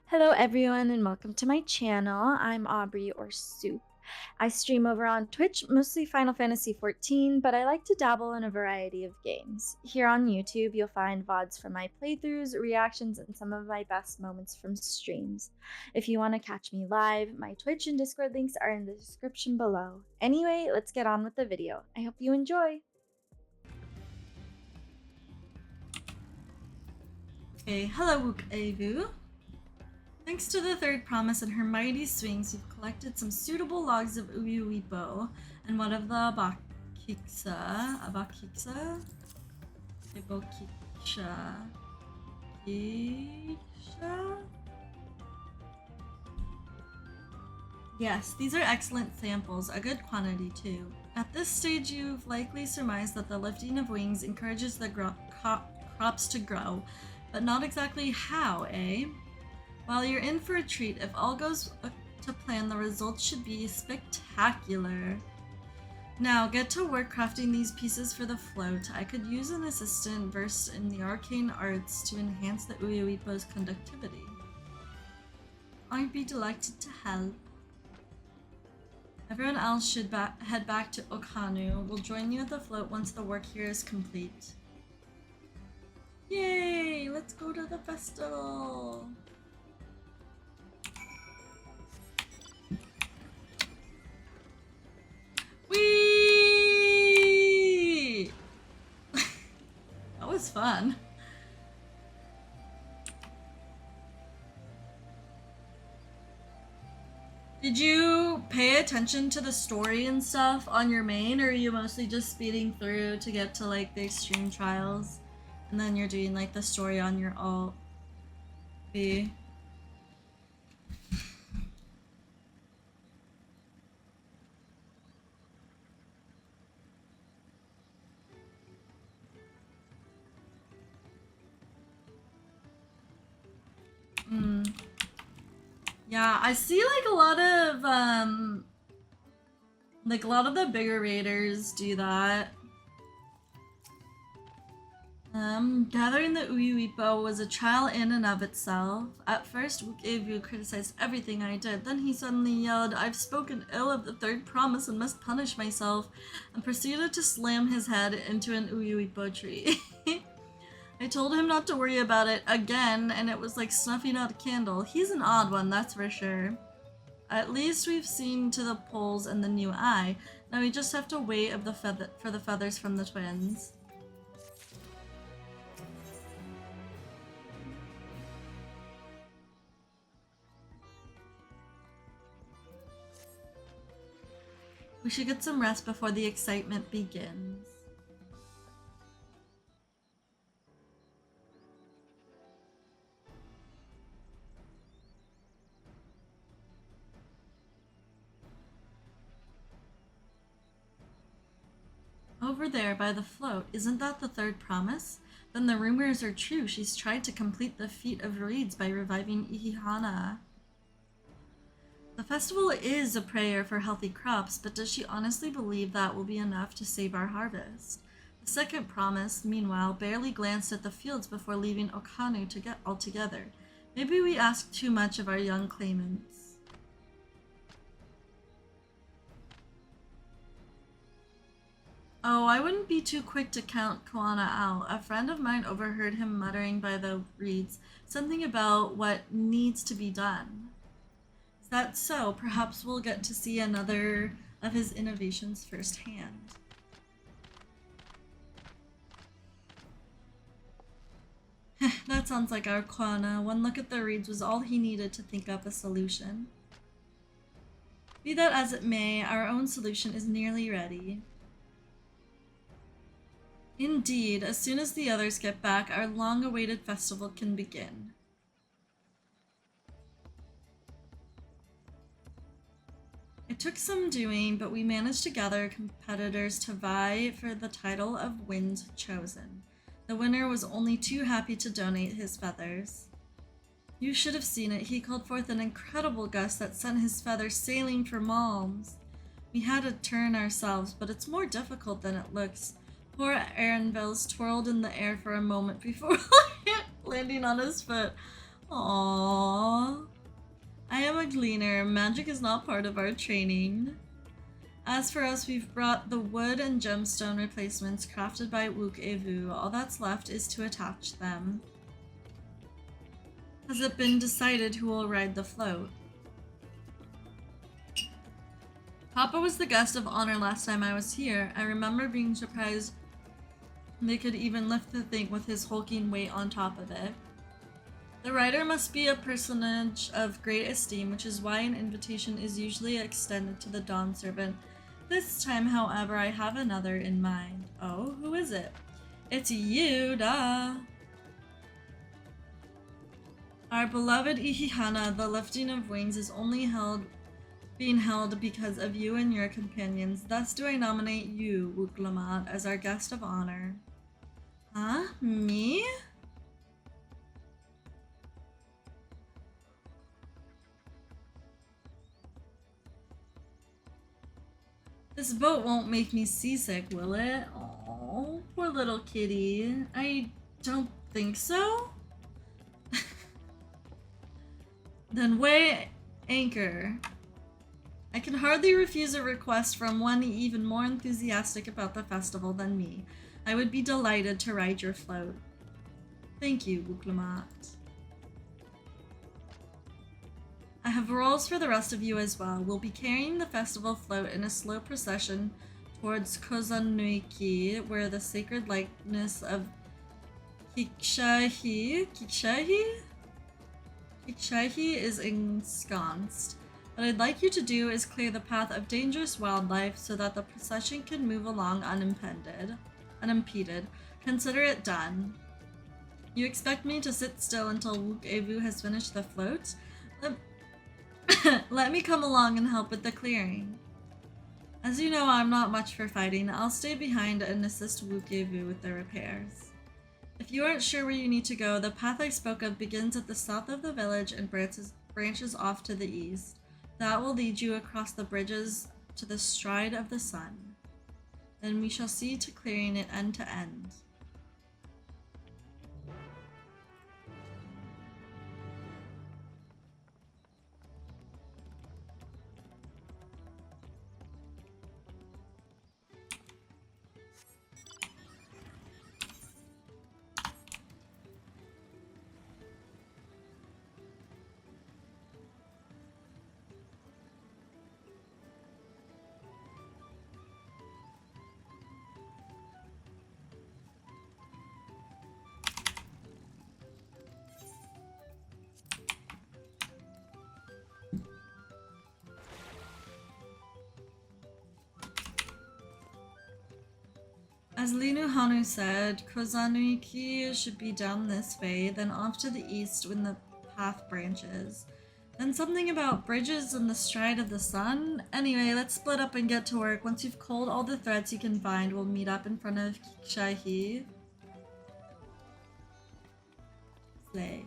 Hello everyone and welcome to my channel. I'm Aubrey or Soup. I stream over on Twitch, mostly Final Fantasy XIV, but I like to dabble in a variety of games. Here on YouTube, you'll find VODs from my playthroughs, reactions, and some of my best moments from streams. If you want to catch me live, my Twitch and Discord links are in the description below. Anyway, let's get on with the video. I hope you enjoy! Okay, hello Wook Avu. Thanks to the third promise and her mighty swings, you've collected some suitable logs of Uyuipo and one of the Abakixa. Yes, these are excellent samples, a good quantity too. At this stage, you've likely surmised that the lifting of wings encourages the crops to grow, but not exactly how, eh? Well, you're in for a treat. If all goes to plan, the results should be spectacular. Now, get to work crafting these pieces for the float. I could use an assistant versed in the arcane arts to enhance the Uyuipo's conductivity. I'd be delighted to help. Everyone else should head back to Okanu. We'll join you at the float once the work here is complete. Yay! Let's go to the festival! Whee! That was fun. Did you pay attention to the story and stuff on your main, or are you mostly just speeding through to get to like the extreme trials? And then you're doing like the story on your alt B. Yeah, I see like a lot of the bigger raiders do that. Gathering the Uyuipo was a trial in and of itself. At first, Wukevu criticized everything I did. Then he suddenly yelled, "I've spoken ill of the third promise and must punish myself," and proceeded to slam his head into an Uyuipo tree. I told him not to worry about it again, and it was like snuffing out a candle. He's an odd one, that's for sure. At least we've seen to the poles and the new eye. Now we just have to wait for the feathers from the twins. We should get some rest before the excitement begins. Over there by the float, isn't that the third promise? Then the rumors are true. She's tried to complete the feat of REEDS by reviving Ihihana. The festival is a prayer for healthy crops, but does she honestly believe that will be enough to save our harvest? The second promise, meanwhile, barely glanced at the fields before leaving Okanu altogether. Maybe we ask too much of our young claimants. Oh, I wouldn't be too quick to count Koana out. A friend of mine overheard him muttering by the reeds something about what needs to be done. Is that so? Perhaps we'll get to see another of his innovations firsthand. That sounds like our Koana. One look at the reeds was all he needed to think up a solution. Be that as it may, our own solution is nearly ready. Indeed, as soon as the others get back, our long-awaited festival can begin. It took some doing, but we managed to gather competitors to vie for the title of Wind Chosen. The winner was only too happy to donate his feathers. You should have seen it. He called forth an incredible gust that sent his feathers sailing for Malms. We had to turn ourselves, but it's more difficult than it looks. Poor Aaronville's twirled in the air for a moment before landing on his foot. Aww. I am a gleaner. Magic is not part of our training. As for us, we've brought the wood and gemstone replacements crafted by Wook Evu. All that's left is to attach them. Has it been decided who will ride the float? Papa was the guest of honor last time I was here. I remember being surprised they could even lift the thing with his hulking weight on top of it. The rider must be a personage of great esteem, which is why an invitation is usually extended to the Dawn Servant. This time, however, I have another in mind. Oh, who is it? It's you, duh! Our beloved Ihihana, the lifting of wings, is only being held because of you and your companions. Thus do I nominate you, Wuklamat, as our guest of honor. Huh? Me? This boat won't make me seasick, will it? Oh, poor little kitty. I don't think so. Then weigh anchor. I can hardly refuse a request from one even more enthusiastic about the festival than me. I would be delighted to ride your float. Thank you, Wuklamat. I have roles for the rest of you as well. We'll be carrying the festival float in a slow procession towards Kozanuiki, where the sacred likeness of Kikshahi is ensconced. What I'd like you to do is clear the path of dangerous wildlife so that the procession can move along unimpeded. Consider it done. You expect me to sit still until Wook Evu has finished the float? Let me come along and help with the clearing. As you know, I'm not much for fighting. I'll stay behind and assist Wook Evu with the repairs. If you aren't sure where you need to go, the path I spoke of begins at the south of the village and branches off to the east. That will lead you across the bridges to the Stride of the Sun. Then we shall see to clearing it end to end. As Linu Hanu said, Kozanuiki should be down this way, then off to the east when the path branches. Then something about bridges and the Stride of the Sun? Anyway, let's split up and get to work. Once you've culled all the threads you can find, we'll meet up in front of Kikshahi. Slay.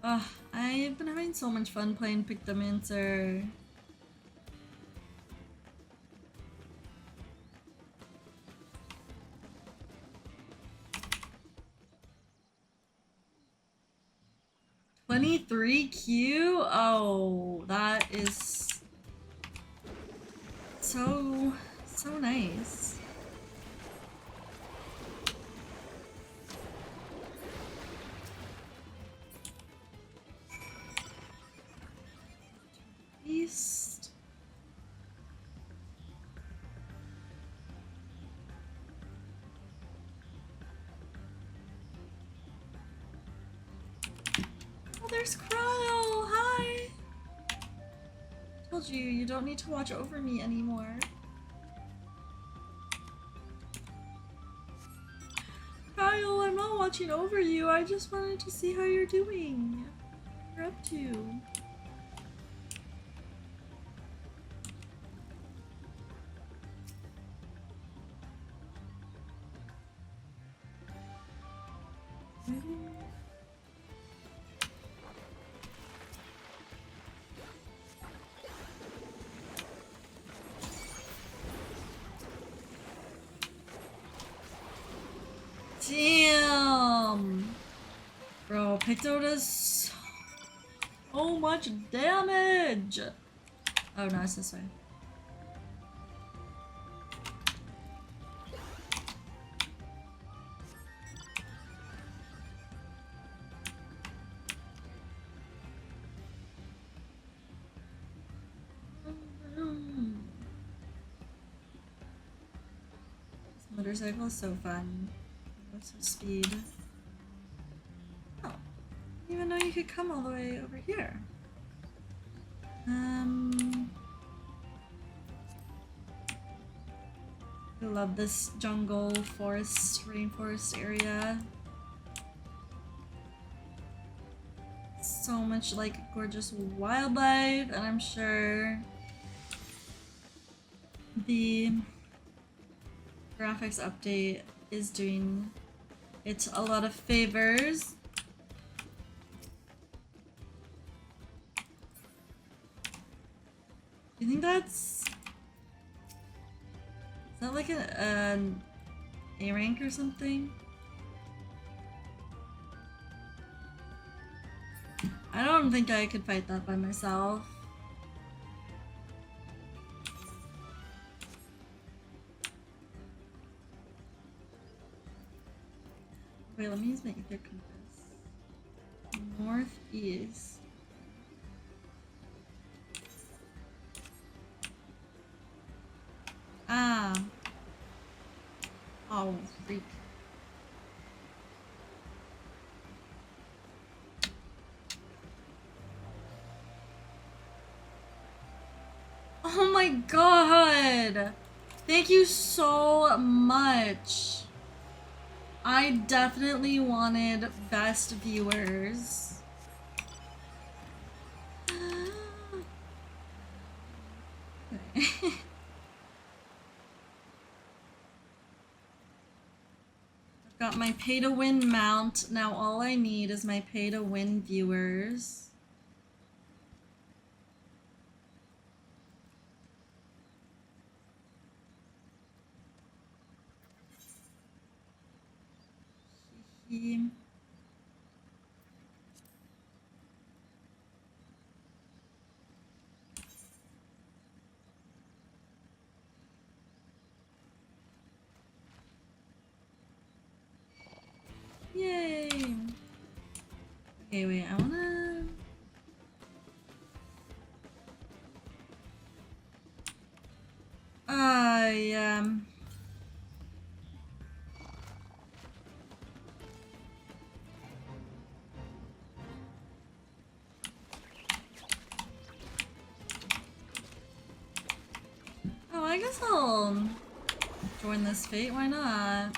Ugh, I've been having so much fun playing Pictomancer. $23Q? Oh, that is so nice. East. Oh, there's Cryo! Hi! Told you, you don't need to watch over me anymore. Kyle, I'm not watching over you. I just wanted to see how you're doing. What you're up to. Damn! Bro, Picto does so much damage! Oh no, it's this way. This motorcycle is so fun. What's the speed? Oh, I didn't even know you could come all the way over here. I love this jungle, forest, rainforest area. So much like gorgeous wildlife, and I'm sure the graphics update is doing it a lot of favors. Do you think that's... Is that like an A rank or something? I don't think I could fight that by myself. Wait, let me use my ether compass. Northeast. Ah. Oh, freak. Oh my god! Thank you so much! I definitely wanted best viewers. Okay. I've got my pay to win mount. Now all I need is my pay to win viewers. Yay. Okay, wait, I wanna... yeah. Oh, I guess I'll join this fate, why not?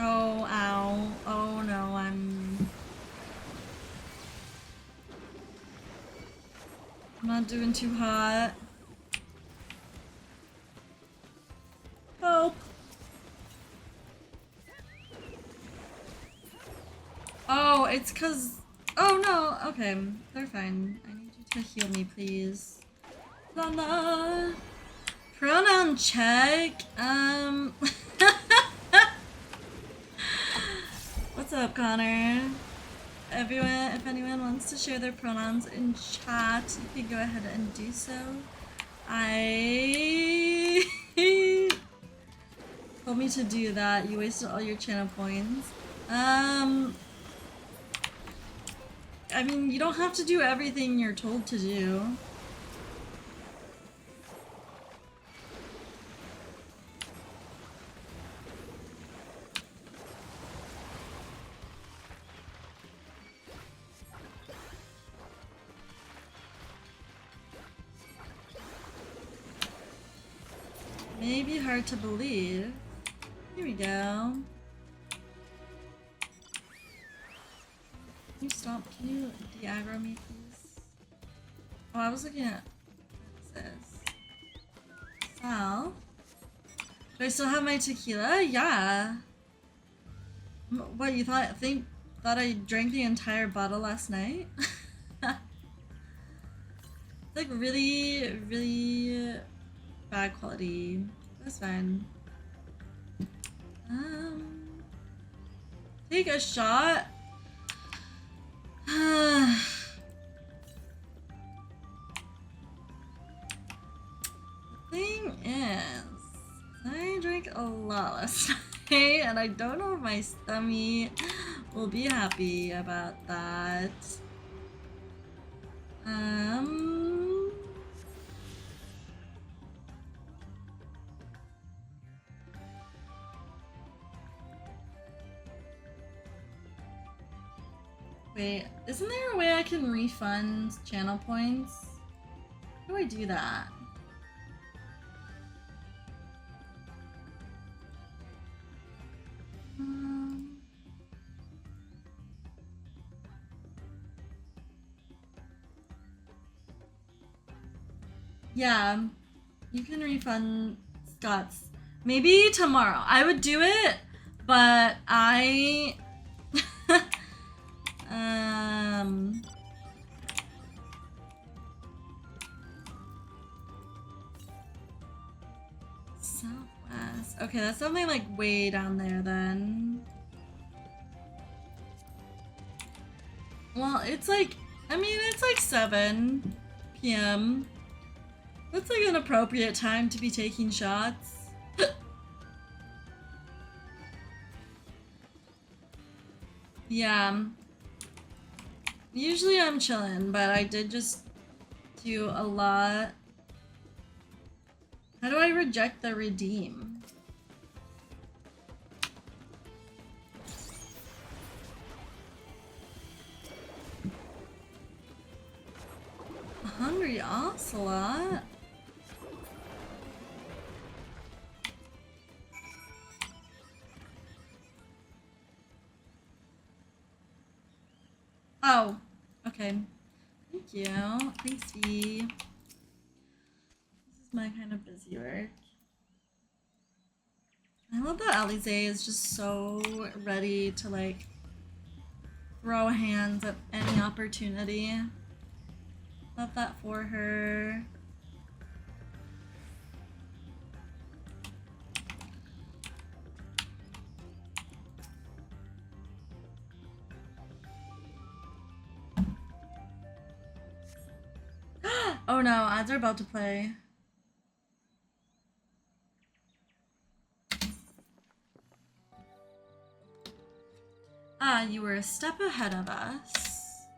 Oh, ow. Oh no, I'm not doing too hot. Help! Oh, it's cause... Oh no, okay. They're fine. I need you to heal me, please. La la! Pronoun check? What's up, Connor? Everyone, if anyone wants to share their pronouns in chat, you can go ahead and do so. I told me to do that. You wasted all your channel points. I mean, you don't have to do everything you're told to do. Maybe hard to believe. Here we go. Can you stop? Can you de-aggro me, please? Oh, I was looking at what it says. Sal. Do I still have my tequila? Yeah. What, you thought I drank the entire bottle last night? It's like really, really bad quality. That's fine. Take a shot. The thing is, I drank a lot last night, and I don't know if my stomach will be happy about that. Wait, isn't there a way I can refund channel points? How do I do that? Yeah, you can refund Scott's. Maybe tomorrow. I would do it, but I... Southwest. Okay, that's something like way down there then. Well, it's like, I mean, it's like 7 p.m. That's like an appropriate time to be taking shots. Yeah. Usually I'm chilling, but I did just do a lot. How do I reject the redeem? A hungry ocelot? Oh, okay. Thank you. Thanks, V. This is my kind of busy work. I love that Alize is just so ready to like throw hands at any opportunity. Love that for her. Oh no, ads are about to play. Ah, you were a step ahead of us.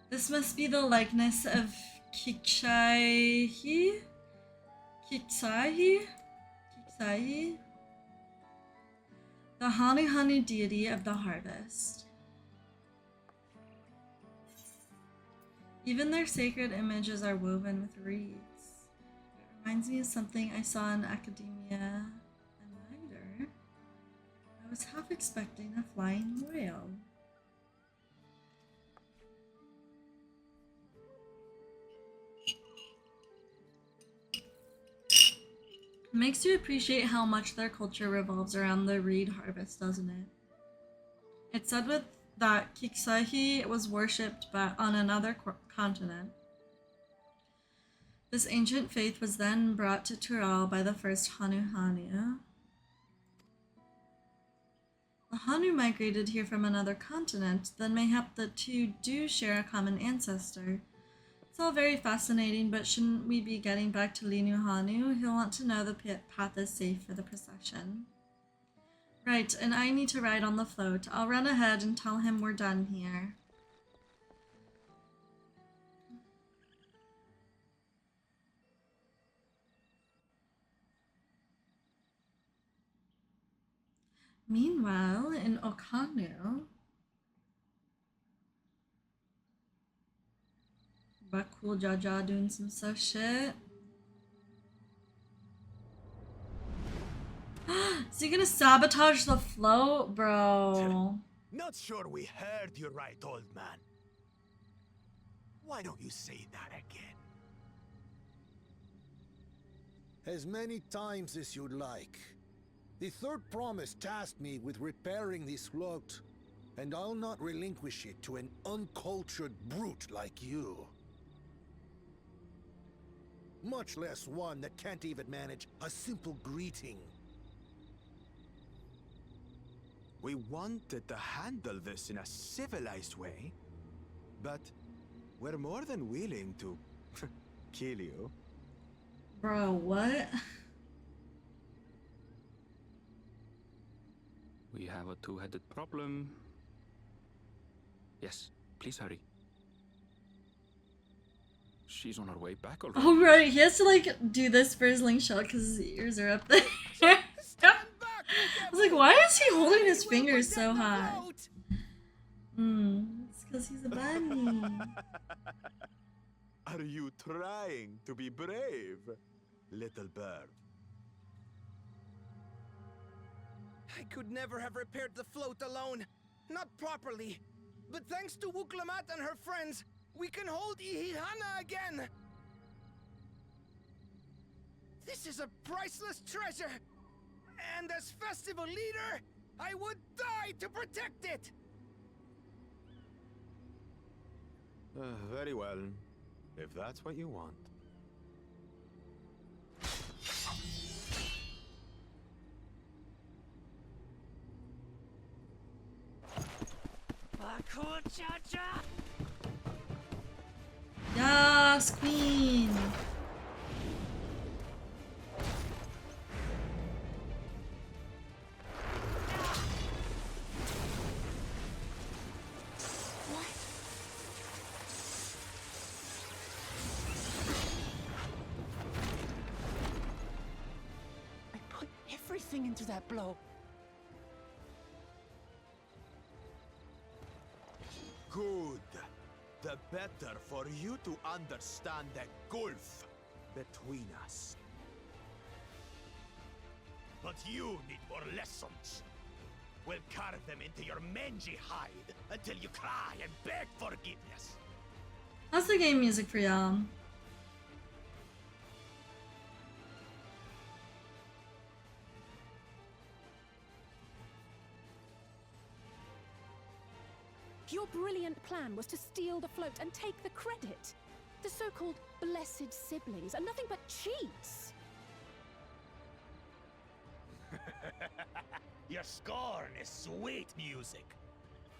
This must be the likeness of Kikshaihi? Kiksahi? Kiksahi? The Hanu Hanu deity of the harvest. Even their sacred images are woven with reeds. It reminds me of something I saw in academia. I was half expecting a flying whale. It makes you appreciate how much their culture revolves around the reed harvest, doesn't it? It's said that Kiksahi was worshipped on another continent. This ancient faith was then brought to Tural by the first Hanu Hanu. The Hanu migrated here from another continent, then mayhap the two do share a common ancestor. It's all very fascinating, but shouldn't we be getting back to Linu Hanu? He'll want to know the path is safe for the procession. Right, and I need to ride on the float. I'll run ahead and tell him we're done here. Meanwhile, in Okanu, Bakul Jaja doing some such shit. Is he gonna sabotage the float, bro? Not sure we heard you right, old man. Why don't you say that again? As many times as you'd like. The third promise tasked me with repairing this float, and I'll not relinquish it to an uncultured brute like you. Much less one that can't even manage a simple greeting. We wanted to handle this in a civilized way, but we're more than willing to kill you. Bro, what? We have a two-headed problem. Yes, please hurry. She's on her way back already. Oh, right. He has to, like, do this for his slingshot because his ears are up there. I was like, why is he holding his fingers so high? It's because he's a bunny. Are you trying to be brave, little bird? I could never have repaired the float alone. Not properly. But thanks to Wuklamat and her friends, we can hold Ihihana again! This is a priceless treasure! And as festival leader, I would die to protect it! Very well, if that's what you want. Yes, queen. I put everything into that blow. Good. The better for you to understand the gulf between us. But you need more lessons. We'll carve them into your mangy hide until you cry and beg forgiveness. How's the game music for y'all? Your brilliant plan was to steal the float and take the credit. The so-called blessed siblings are nothing but cheats. Your scorn is sweet music.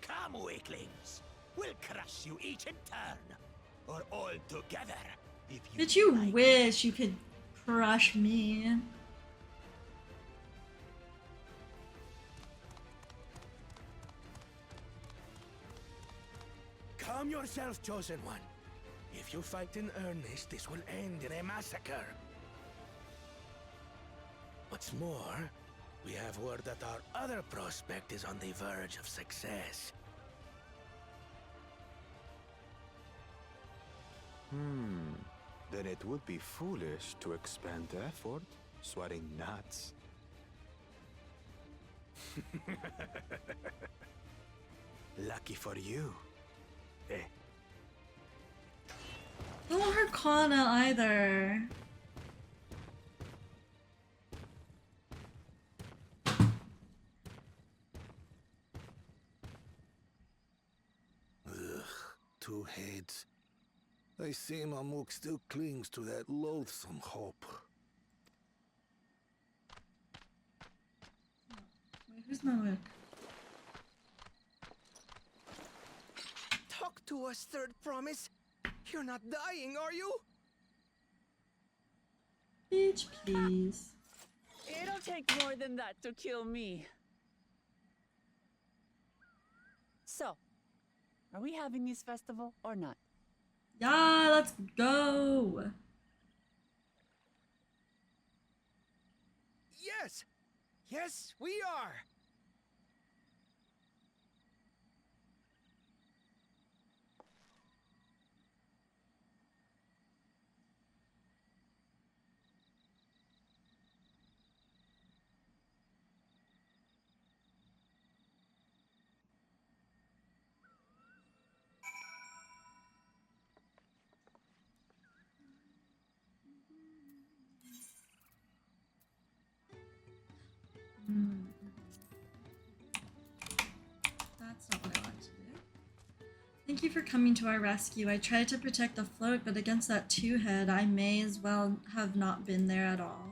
Come, weaklings. We'll crush you each in turn. Or all together, if you Did you like. wish you could crush me? Calm yourself, Chosen One. If you fight in earnest, this will end in a massacre. What's more, we have word that our other prospect is on the verge of success. Then it would be foolish to expend effort sweating nuts. Lucky for you. Eh? I don't want her Kana either. Ugh, two heads. I see Mamuk still clings to that loathsome hope. Wait, who's my work? Talk to us, Third Promise. You're not dying, are you? Bitch, please. It'll take more than that to kill me. So, are we having this festival or not? Yeah, let's go. Yes! Yes, we are! Thank you for coming to our rescue. I tried to protect the float, but against that two-head, I may as well have not been there at all.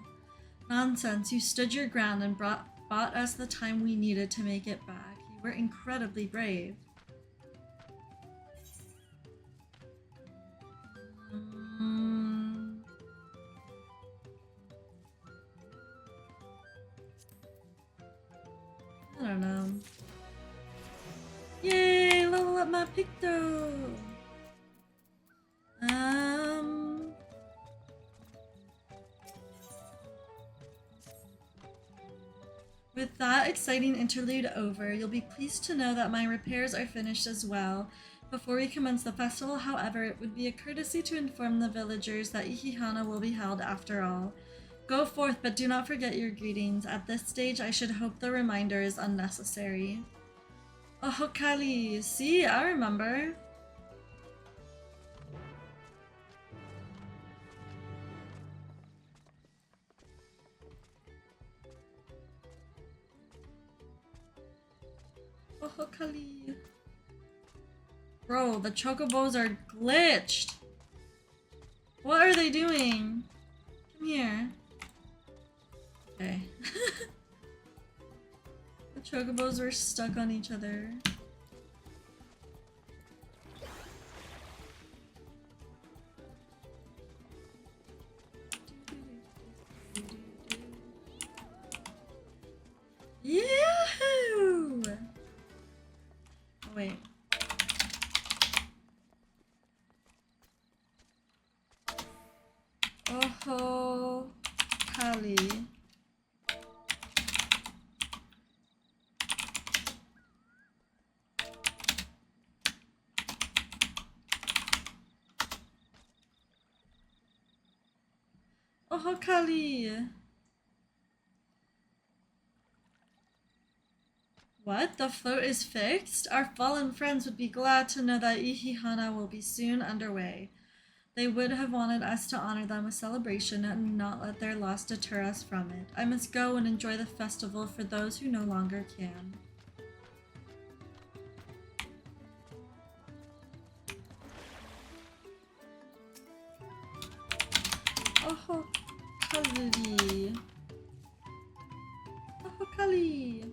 Nonsense, you stood your ground and bought us the time we needed to make it back. You were incredibly brave. I don't know. Yay! Level up my Picto! With that exciting interlude over, you'll be pleased to know that my repairs are finished as well. Before we commence the festival, however, it would be a courtesy to inform the villagers that Ihihana will be held after all. Go forth, but do not forget your greetings. At this stage, I should hope the reminder is unnecessary. Oh, Kali! See, I remember. Oh, Kali. Bro, the chocobos are glitched. What are they doing? Come here. Okay. The chocobos were stuck on each other. Yahoo! Oh, wait. Oh, Kali. Oh, Kali. What? The float is fixed? Our fallen friends would be glad to know that Ihihana will be soon underway. They would have wanted us to honor them with celebration and not let their loss deter us from it. I must go and enjoy the festival for those who no longer can. Oh, Kali. Oh, Kali.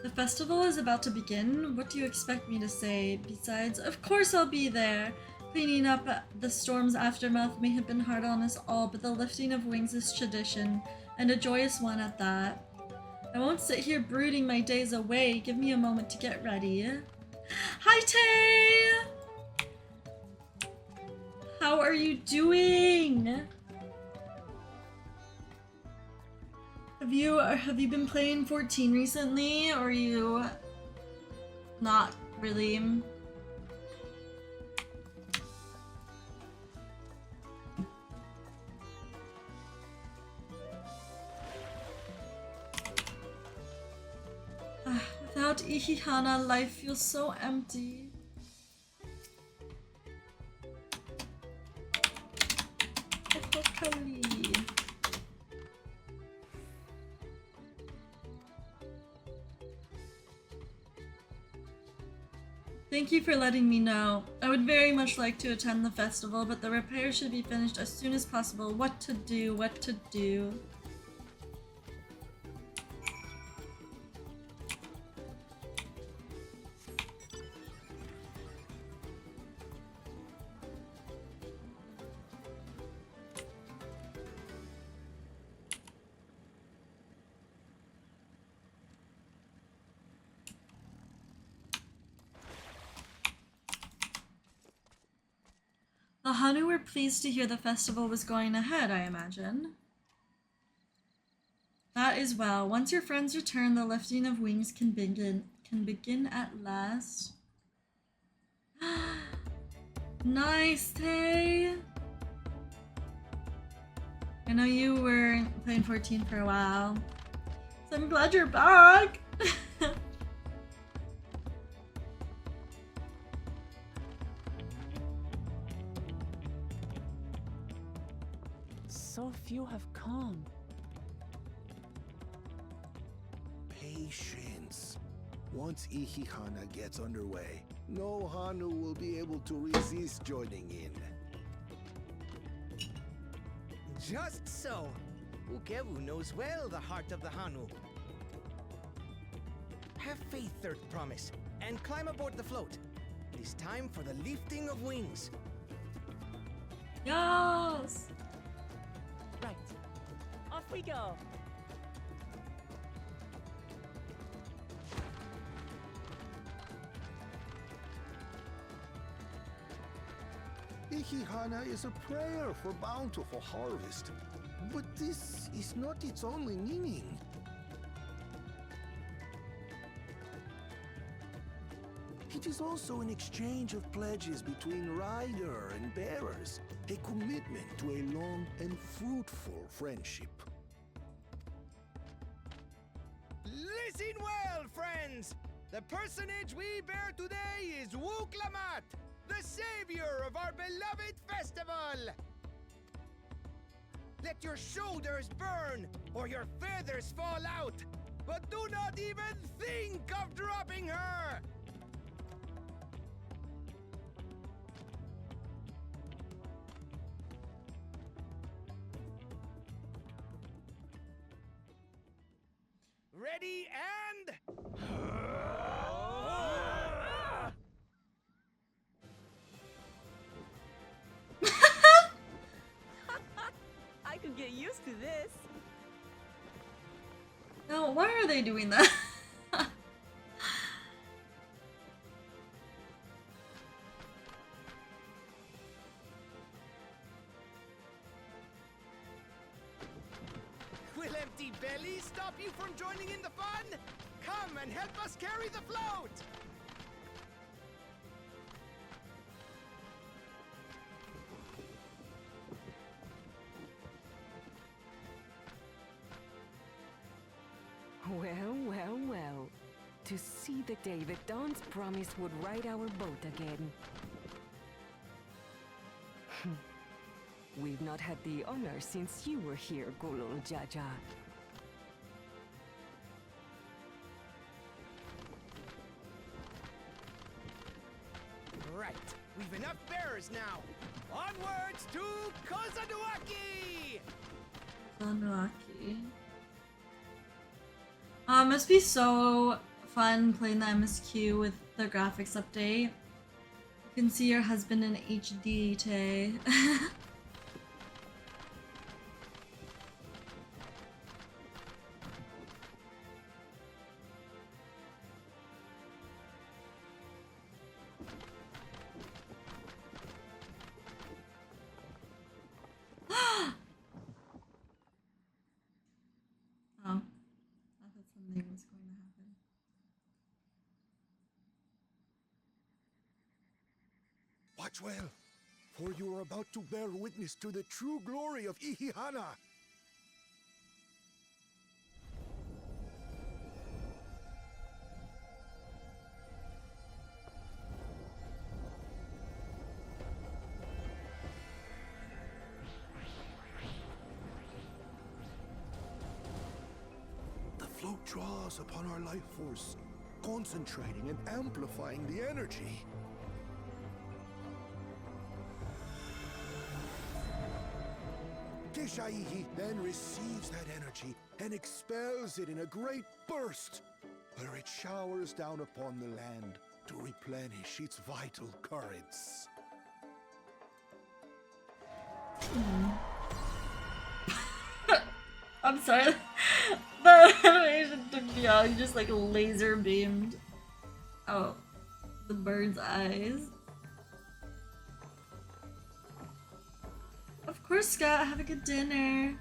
The festival is about to begin. What do you expect me to say? Besides, of course I'll be there. Cleaning up the storm's aftermath may have been hard on us all, but the lifting of wings is tradition, and a joyous one at that. I won't sit here brooding my days away. Give me a moment to get ready. Hi, Tay! How are you doing? Have you been playing 14 recently, or are you not really? Without Ihihana, life feels so empty. Oh, Kali. Thank you for letting me know. I would very much like to attend the festival, but the repair should be finished as soon as possible. What to do, what to do. The Hanu were pleased to hear the festival was going ahead, I imagine. That is well. Once your friends return, the lifting of wings can begin at last. Nice, Tay! I know you were playing 14 for a while, so I'm glad you're back! So few have come. Patience. Once Ihihana gets underway, no Hanu will be able to resist joining in. Just so. Ukewu knows well the heart of the Hanu. Have faith, Third Promise, and climb aboard the float. It is time for the lifting of wings. Yes! Right. Off we go. Ihihana is a prayer for bountiful harvest. But this is not its only meaning. It is also an exchange of pledges between rider and bearers, a commitment to a long and fruitful friendship. Listen well, friends! The personage we bear today is Wuklamat, the savior of our beloved festival! Let your shoulders burn, or your feathers fall out, but do not even think of dropping her! Ready and... I could get used to this. No, why are they doing that? Will empty bellies stop you from joining in the fun? Come and help us carry the float! Well, well, well. To see the day that Dawn's promise would ride our boat again. We've not had the honor since you were here, Gulul Jaja. Right, we've enough bearers now. Onwards to Kozaduaki! Unlucky. Must be so fun playing the MSQ with the graphics update. You can see your husband in HD, Tay. Oh, I thought something was going to happen. Watch well, for you are about to bear witness to the true glory of Ihihana. The float draws upon our life force, concentrating and amplifying the energy. Keshaihi then receives that energy and expels it in a great burst, where it showers down upon the land to replenish its vital currents. I'm sorry. The animation took me out. He just like laser beamed out the bird's eyes. Of course, Scott. Have a good dinner.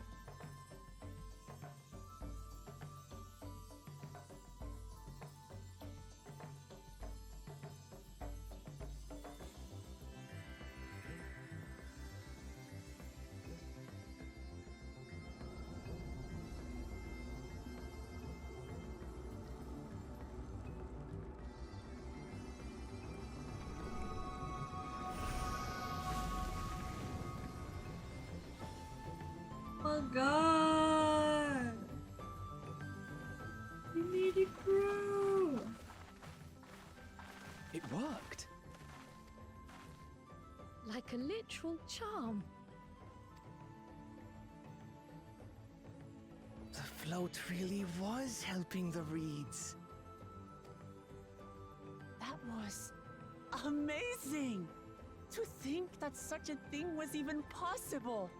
Oh god! We made it grow! It worked. Like a literal charm. The float really was helping the reeds. That was amazing! To think that such a thing was even possible!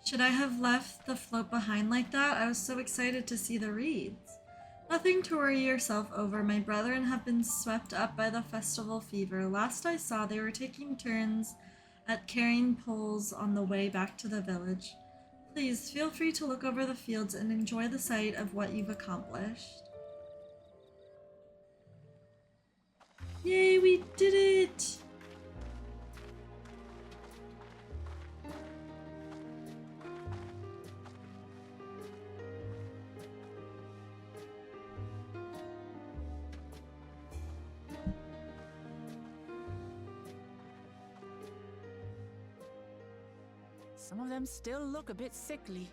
Should I have left the float behind like that? I was so excited to see the reeds. Nothing to worry yourself over. My brethren have been swept up by the festival fever. Last I saw, they were taking turns at carrying poles on the way back to the village. Please feel free to look over the fields and enjoy the sight of what you've accomplished. Yay, we did it! Some of them still look a bit sickly.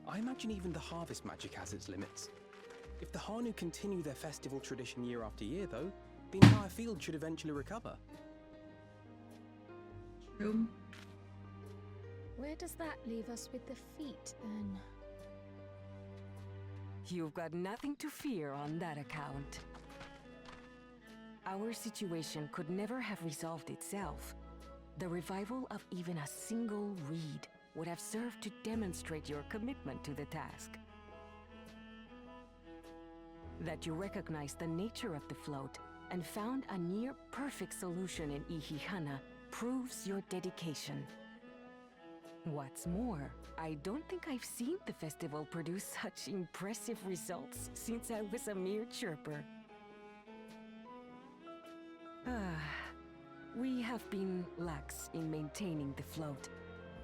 I imagine even the harvest magic has its limits. If the Hanu continue their festival tradition year after year, though, the entire field should eventually recover. True. Where does that leave us with the feet, then? You've got nothing to fear on that account. Our situation could never have resolved itself. The revival of even a single reed would have served to demonstrate your commitment to the task. That you recognized the nature of the float and found a near-perfect solution in Ihihana proves your dedication. What's more, I don't think I've seen the festival produce such impressive results since I was a mere chirper. We have been lax in maintaining the float,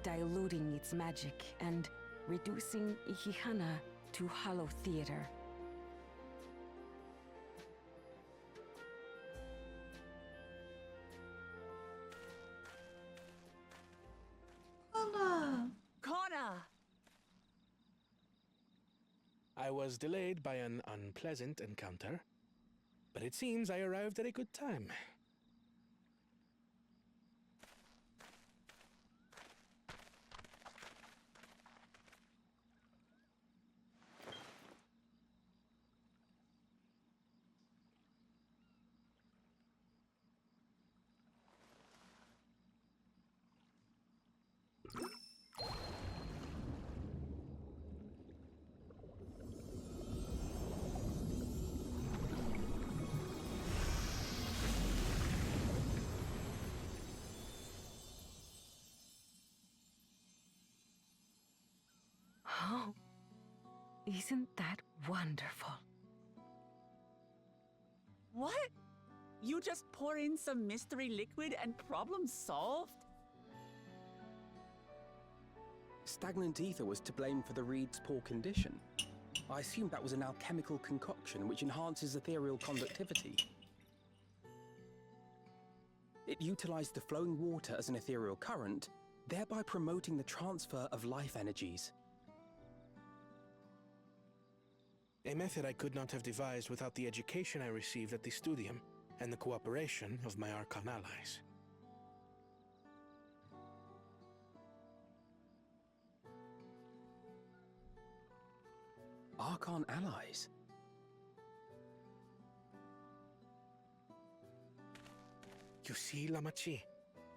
diluting its magic and reducing Ihihana to hollow theater. Kona! I was delayed by an unpleasant encounter, but it seems I arrived at a good time. Oh, isn't that wonderful? What? You just pour in some mystery liquid and problem solved? Stagnant ether was to blame for the reed's poor condition. I assumed that was an alchemical concoction which enhances ethereal conductivity. It utilized the flowing water as an ethereal current, thereby promoting the transfer of life energies. A method I could not have devised without the education I received at the studium and the cooperation of my Archon allies. Archon allies? You see, Lamachi,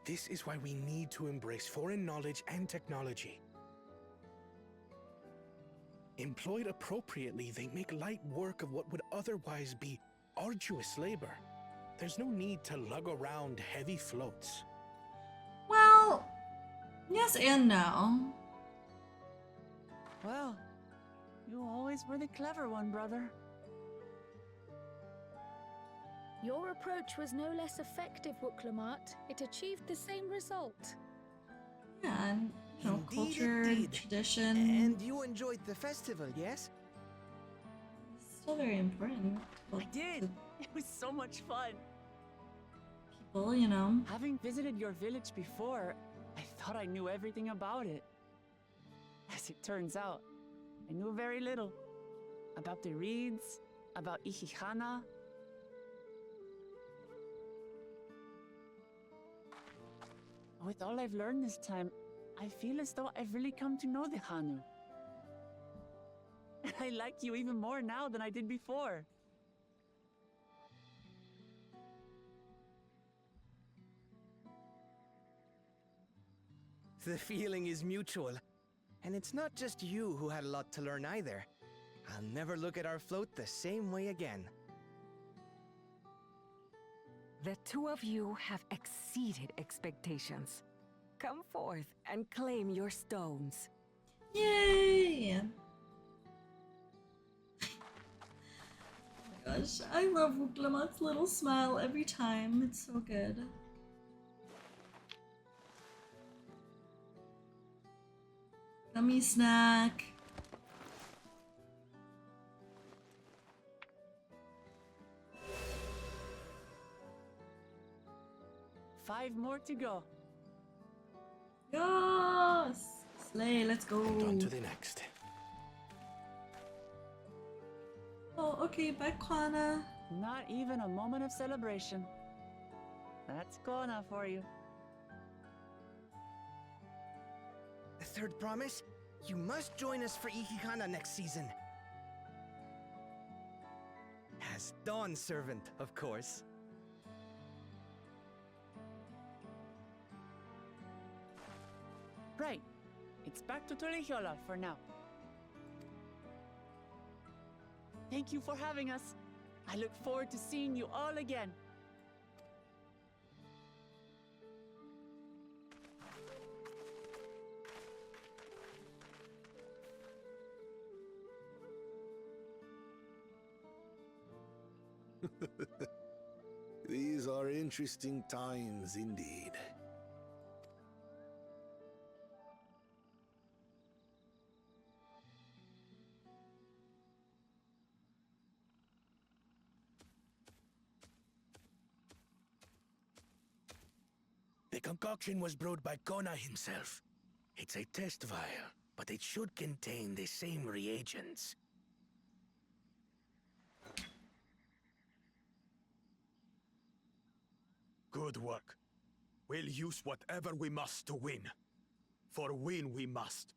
this is why we need to embrace foreign knowledge and technology. Employed appropriately, they make light work of what would otherwise be arduous labor. There's no need to lug around heavy floats. Well, yes and no. Well, you always were the clever one, brother. Your approach was no less effective, Wooklamat. It achieved the same result. Yeah, and you know, Indeed culture, it did. tradition. And you enjoyed the festival, yes? It's still very important. I did. It was so much fun. People, you know. Having visited your village before, I thought I knew everything about it. As it turns out, I knew very little. About the REEDS, about Ihihana. With all I've learned this time, I feel as though I've really come to know the Hanu. I like you even more now than I did before. The feeling is mutual. And it's not just you who had a lot to learn either. I'll never look at our float the same way again. The two of you have exceeded expectations. Come forth and claim your stones. Yay! Oh my gosh, I love Wuklamat's little smile every time. It's so good. Gummy snack. Five more to go. Yes! Slay, let's go. On to the next. Oh, okay, bye, Kwana. Not even a moment of celebration. That's Kona for you. The third promise? You must join us for Ihihana next season. As Dawn Servant, of course. Right. It's back to Torihiola for now. Thank you for having us. I look forward to seeing you all again. These are interesting times indeed. The concoction was brewed by Kona himself. It's a test vial, but it should contain the same reagents. Good work. We'll use whatever we must to win. For win we must.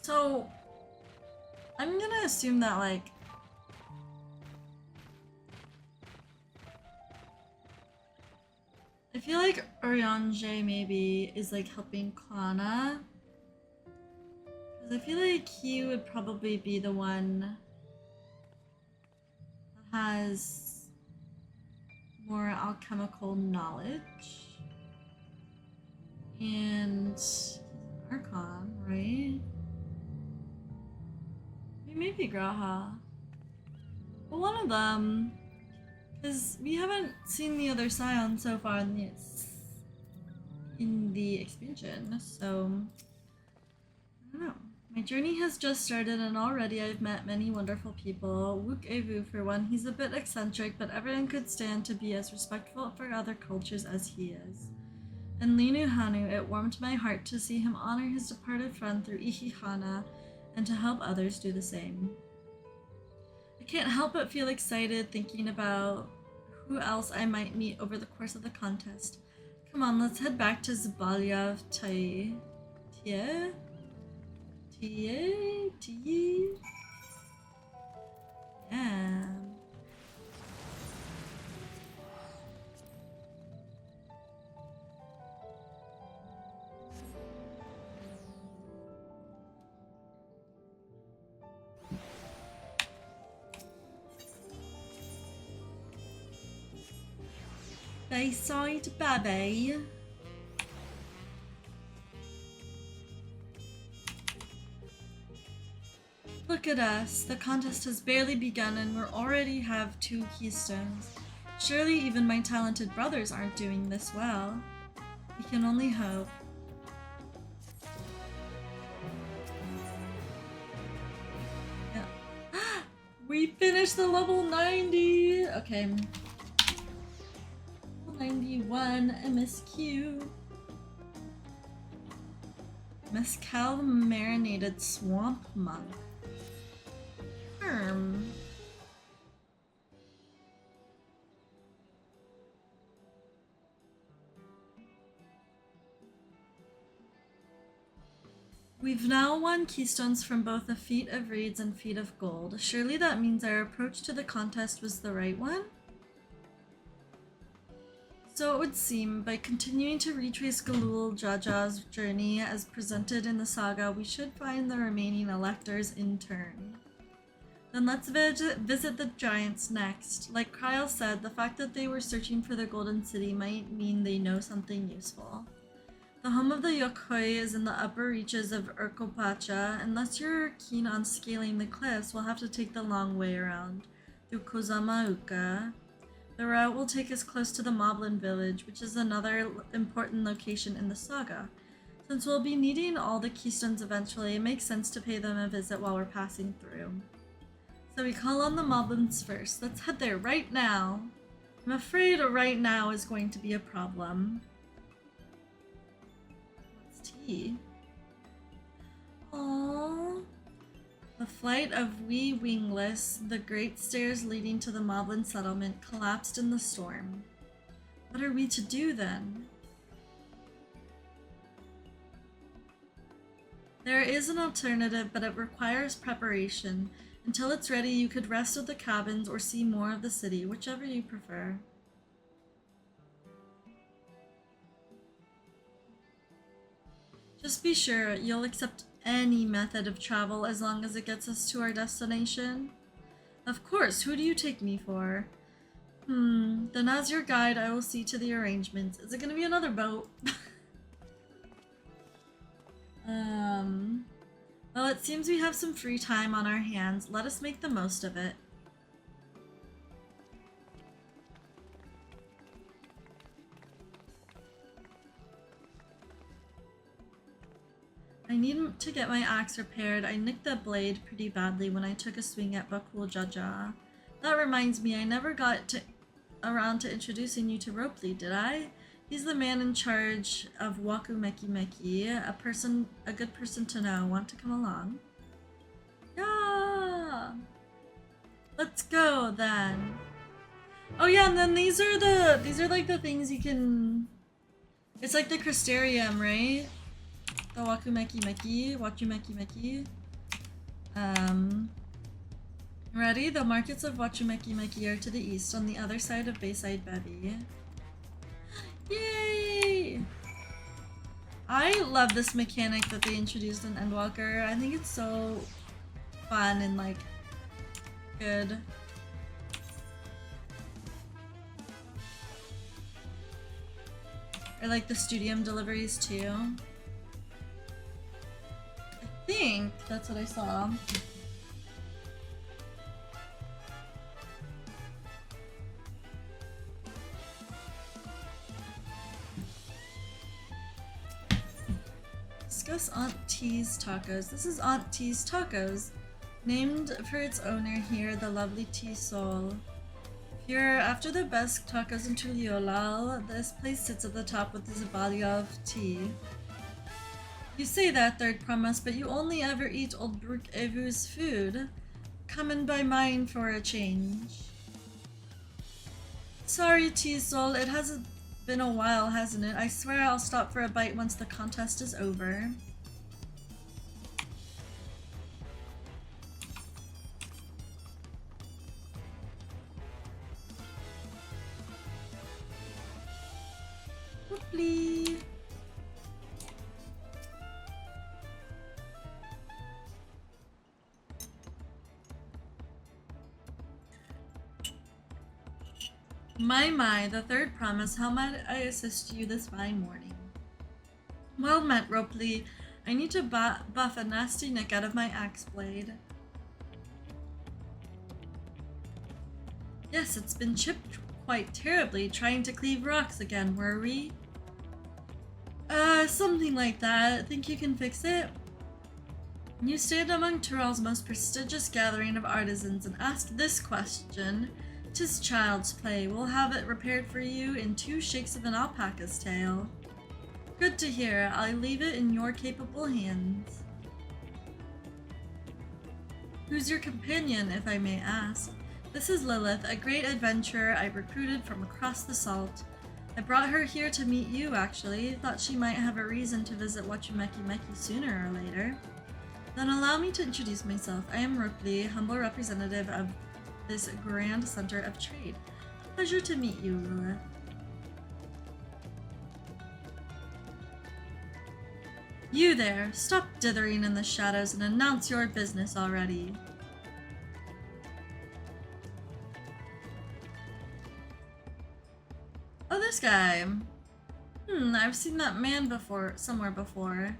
So, I'm gonna assume that, like, I feel like Urianger maybe is, like, helping Kana. Because I feel like he would probably be the one that has more alchemical knowledge. And Archon, right? Maybe Graha. But one of them, because we haven't seen the other Scion so far in the expansion, so I don't know. My journey has just started and already I've met many wonderful people. Wook Evu for one, he's a bit eccentric, but everyone could stand to be as respectful for other cultures as he is. And Linu Hanu, it warmed my heart to see him honor his departed friend through Ihihana and to help others do the same. I can't help but feel excited thinking about who else I might meet over the course of the contest. Come on, let's head back to Zabalyav Tie. Yeah. Bayside baby. Look at us. The contest has barely begun and we already have 2 keystones. Surely even my talented brothers aren't doing this well. We can only hope. Yeah. We finished the level 90! Okay. Level 91 MSQ. Mescal marinated swamp monk. We've now won keystones from both the Feat of Reeds and Feat of Gold. Surely that means our approach to the contest was the right one? So it would seem, by continuing to retrace Galul Jaja's journey as presented in the saga, we should find the remaining electors in turn. Then let's visit the giants next. Like Kyle said, the fact that they were searching for the Golden City might mean they know something useful. The home of the Yokoi is in the upper reaches of Urkopacha. Unless you're keen on scaling the cliffs, we'll have to take the long way around, through Kozamauka. The route will take us close to the Moblin village, which is another important location in the saga. Since we'll be needing all the keystones eventually, it makes sense to pay them a visit while we're passing through. So we call on the Moblins first. Let's head there right now. I'm afraid right now is going to be a problem. What's tea? Aww. The flight of wee wingless, the great stairs leading to the Moblin settlement collapsed in the storm. What are we to do then? There is an alternative, but it requires preparation. Until it's ready, you could rest at the cabins or see more of the city, whichever you prefer. Just be sure you'll accept any method of travel as long as it gets us to our destination. Of course, who do you take me for? Then as your guide, I will see to the arrangements. Is it gonna be another boat? Well, it seems we have some free time on our hands. Let us make the most of it. I need to get my axe repaired. I nicked the blade pretty badly when I took a swing at Bakul Jaja. That reminds me, I never got around to introducing you to Ropely, did I? He's the man in charge of Waku Meki Meki, a good person to know. Want to come along? Yeah! Let's go then. Oh yeah, and then these are like the things you can... It's like the Crystarium, right? The Waku Meki Meki. Ready? The markets of Wachumeki Meki are to the east on the other side of Bayside Bevy. Yay! I love this mechanic that they introduced in Endwalker. I think it's so fun and like good. I like the studium deliveries too. I think that's what I saw. Discuss Aunt T's Tacos. This is Aunt T's Tacos, named for its owner here, the lovely T Soul. If you're after the best tacos in Tuliolal, this place sits at the top with the Zabalia of tea. You say that, Third Promise, but you only ever eat Old Brook Evu's food. Come and buy mine for a change. Sorry, T Soul, it hasn't been a while, hasn't it? I swear I'll stop for a bite once the contest is over. Whooply. My, the third promise. How might I assist you this fine morning? Well met, Ropley. I need to buff a nasty nick out of my axe blade. Yes, it's been chipped quite terribly, trying to cleave rocks again, were we? Something like that. Think you can fix it? You stand among Tyrell's most prestigious gathering of artisans and ask this question. 'Tis child's play. We'll have it repaired for you in 2 shakes of an alpaca's tail. Good to hear. I'll leave it in your capable hands. Who's your companion, if I may ask? This is Lilith, a great adventurer I recruited from across the salt. I brought her here to meet you, actually. Thought she might have a reason to visit Wachumeki sooner or later. Then allow me to introduce myself. I am Ripley, humble representative of this grand center of trade. Pleasure to meet you, Lilith. You there, stop dithering in the shadows and announce your business already. Oh, this guy. I've seen that man before, somewhere before.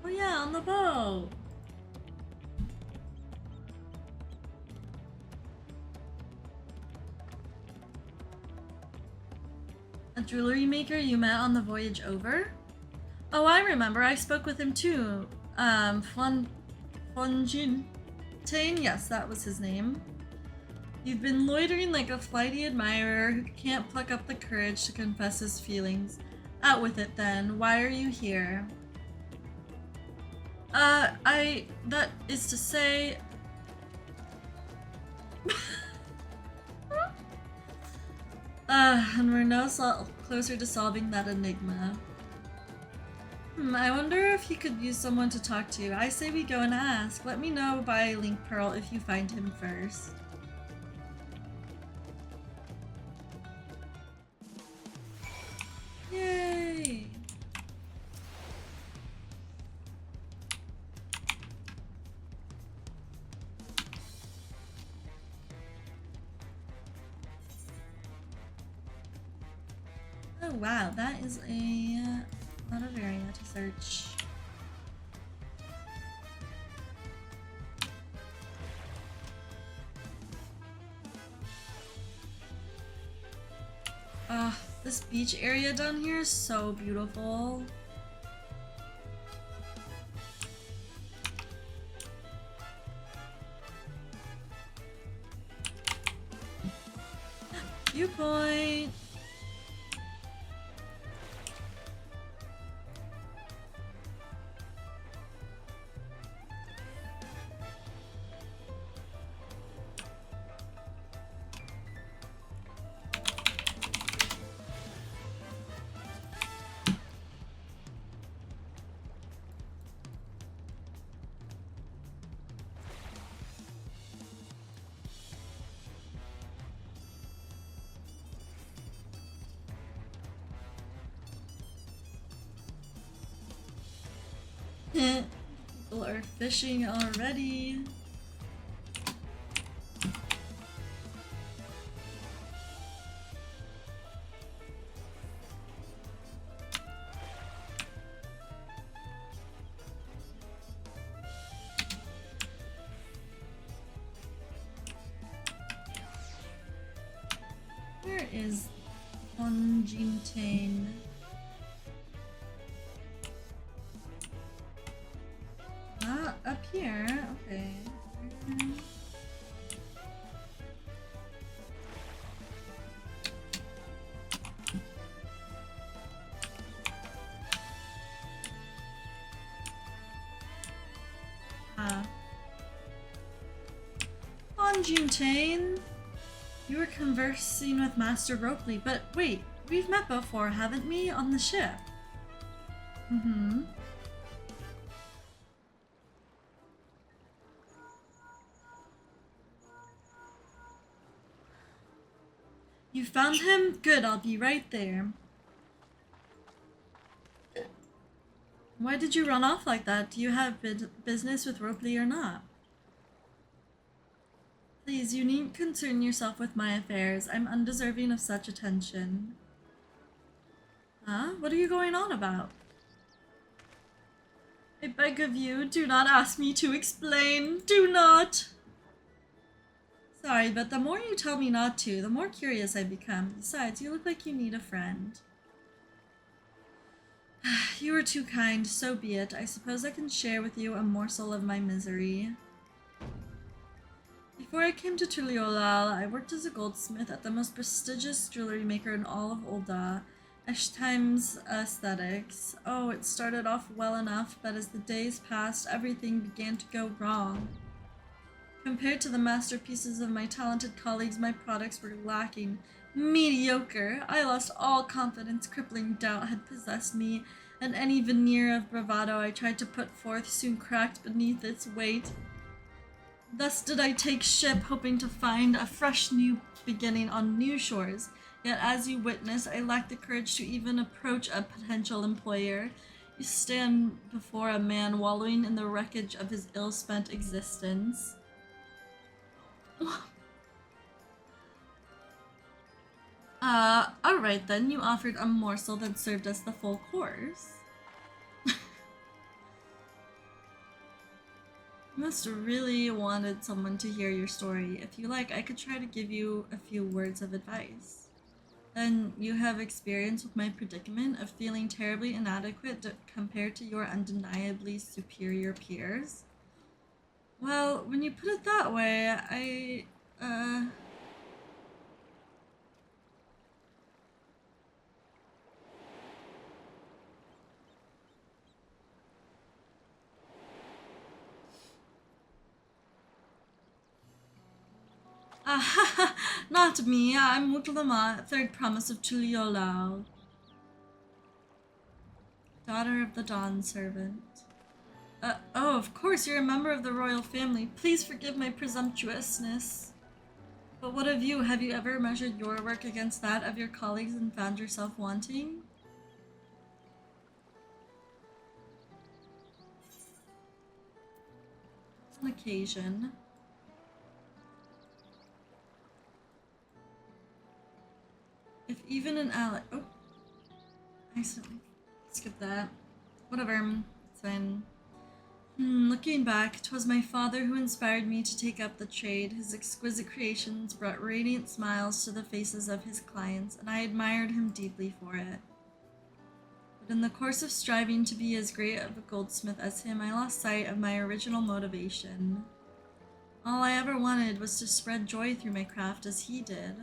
Oh yeah, on the boat. A jewelry maker you met on the voyage over? Oh, I remember. I spoke with him too. Fonjin. Tane, yes, that was his name. You've been loitering like a flighty admirer who can't pluck up the courage to confess his feelings. Out with it then. Why are you here? That is to say... and we're no closer to solving that enigma. I wonder if he could use someone to talk to. I say we go and ask. Let me know by Link Pearl if you find him first. Yay! Oh wow, that is a lot of area to search. This beach area down here is so beautiful. Viewpoint. People are fishing already. Where is Onjintain? Up here, okay. Onjintain, you were conversing with Master Ropley, but wait, we've met before, haven't we, on the ship? You found him? Good, I'll be right there. Why did you run off like that? Do you have business with Ropley or not? Please, you needn't concern yourself with my affairs. I'm undeserving of such attention. Huh? What are you going on about? I beg of you, do not ask me to explain. Do not! Sorry, but the more you tell me not to, the more curious I become. Besides, you look like you need a friend. You are too kind, so be it. I suppose I can share with you a morsel of my misery. Before I came to Tuliolal, I worked as a goldsmith at the most prestigious jewelry maker in all of Ul'dah, Times Aesthetics. Oh, it started off well enough, but as the days passed, everything began to go wrong. Compared to the masterpieces of my talented colleagues, my products were lacking. Mediocre. I lost all confidence. Crippling doubt had possessed me, and any veneer of bravado I tried to put forth soon cracked beneath its weight. Thus did I take ship, hoping to find a fresh new beginning on new shores. Yet as you witness, I lacked the courage to even approach a potential employer. You stand before a man wallowing in the wreckage of his ill-spent existence. Alright then, you offered a morsel that served as the full course. You must have really wanted someone to hear your story. If you like, I could try to give you a few words of advice. Then you have experience with my predicament of feeling terribly inadequate compared to your undeniably superior peers? Well, when you put it that way, not me. I'm Mutlama, third promise of Tuliolal, daughter of the Dawn Servant. Oh, of course, you're a member of the royal family. Please forgive my presumptuousness. But what of you? Have you ever measured your work against that of your colleagues and found yourself wanting? On occasion. If even an ally— oh, I accidentally skipped that. Whatever, it's fine. Looking back, 'twas my father who inspired me to take up the trade. His exquisite creations brought radiant smiles to the faces of his clients, and I admired him deeply for it. But in the course of striving to be as great of a goldsmith as him, I lost sight of my original motivation. All I ever wanted was to spread joy through my craft as he did.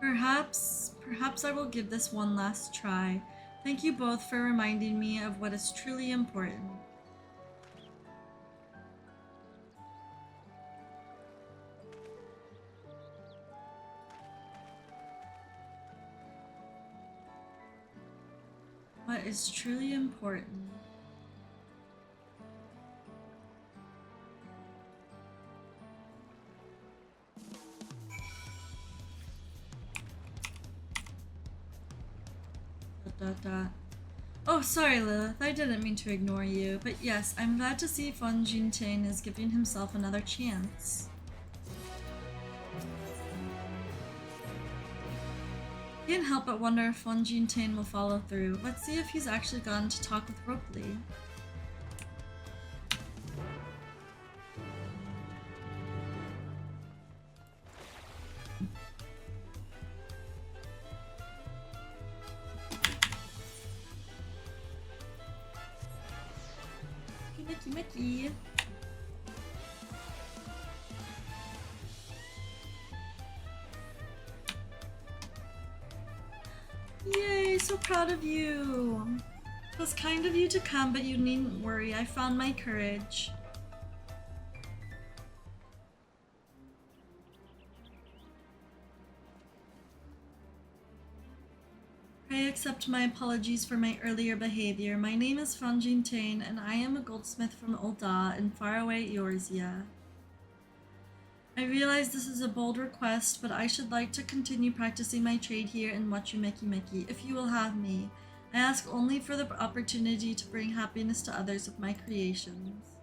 Perhaps I will give this one last try. Thank you both for reminding me of what is truly important. What is truly important? Oh, sorry, Lilith. I didn't mean to ignore you. But yes, I'm glad to see Fon Jintain is giving himself another chance. Can't help but wonder if Fon Jintain will follow through. Let's see if he's actually gone to talk with Ropley. Mickey. Yay, so proud of you. It was kind of you to come, but you needn't worry. I found my courage. Pray accept my apologies for my earlier behavior. My name is Fon Jintain, and I am a goldsmith from Ul'dah in faraway Eorzea. I realize this is a bold request, but I should like to continue practicing my trade here in Wachumeki if you will have me. I ask only for the opportunity to bring happiness to others with my creations.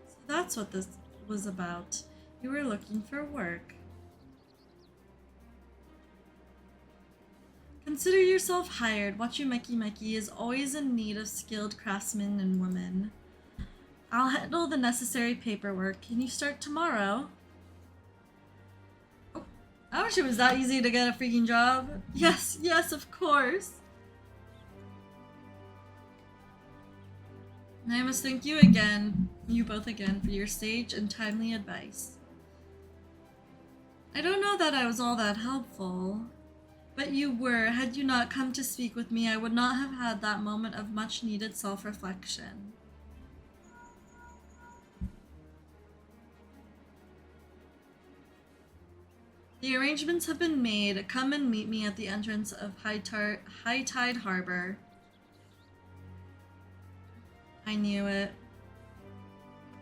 So that's what this was about. You were looking for work. Consider yourself hired. Wachumeki is always in need of skilled craftsmen and women. I'll handle the necessary paperwork. Can you start tomorrow? Oh, I wish it was that easy to get a freaking job. Yes, yes, of course. And I must thank you again, you both again, for your sage and timely advice. I don't know that I was all that helpful. But you were. Had you not come to speak with me, I would not have had that moment of much needed self-reflection. The arrangements have been made. Come and meet me at the entrance of High Tide Harbor. I knew it.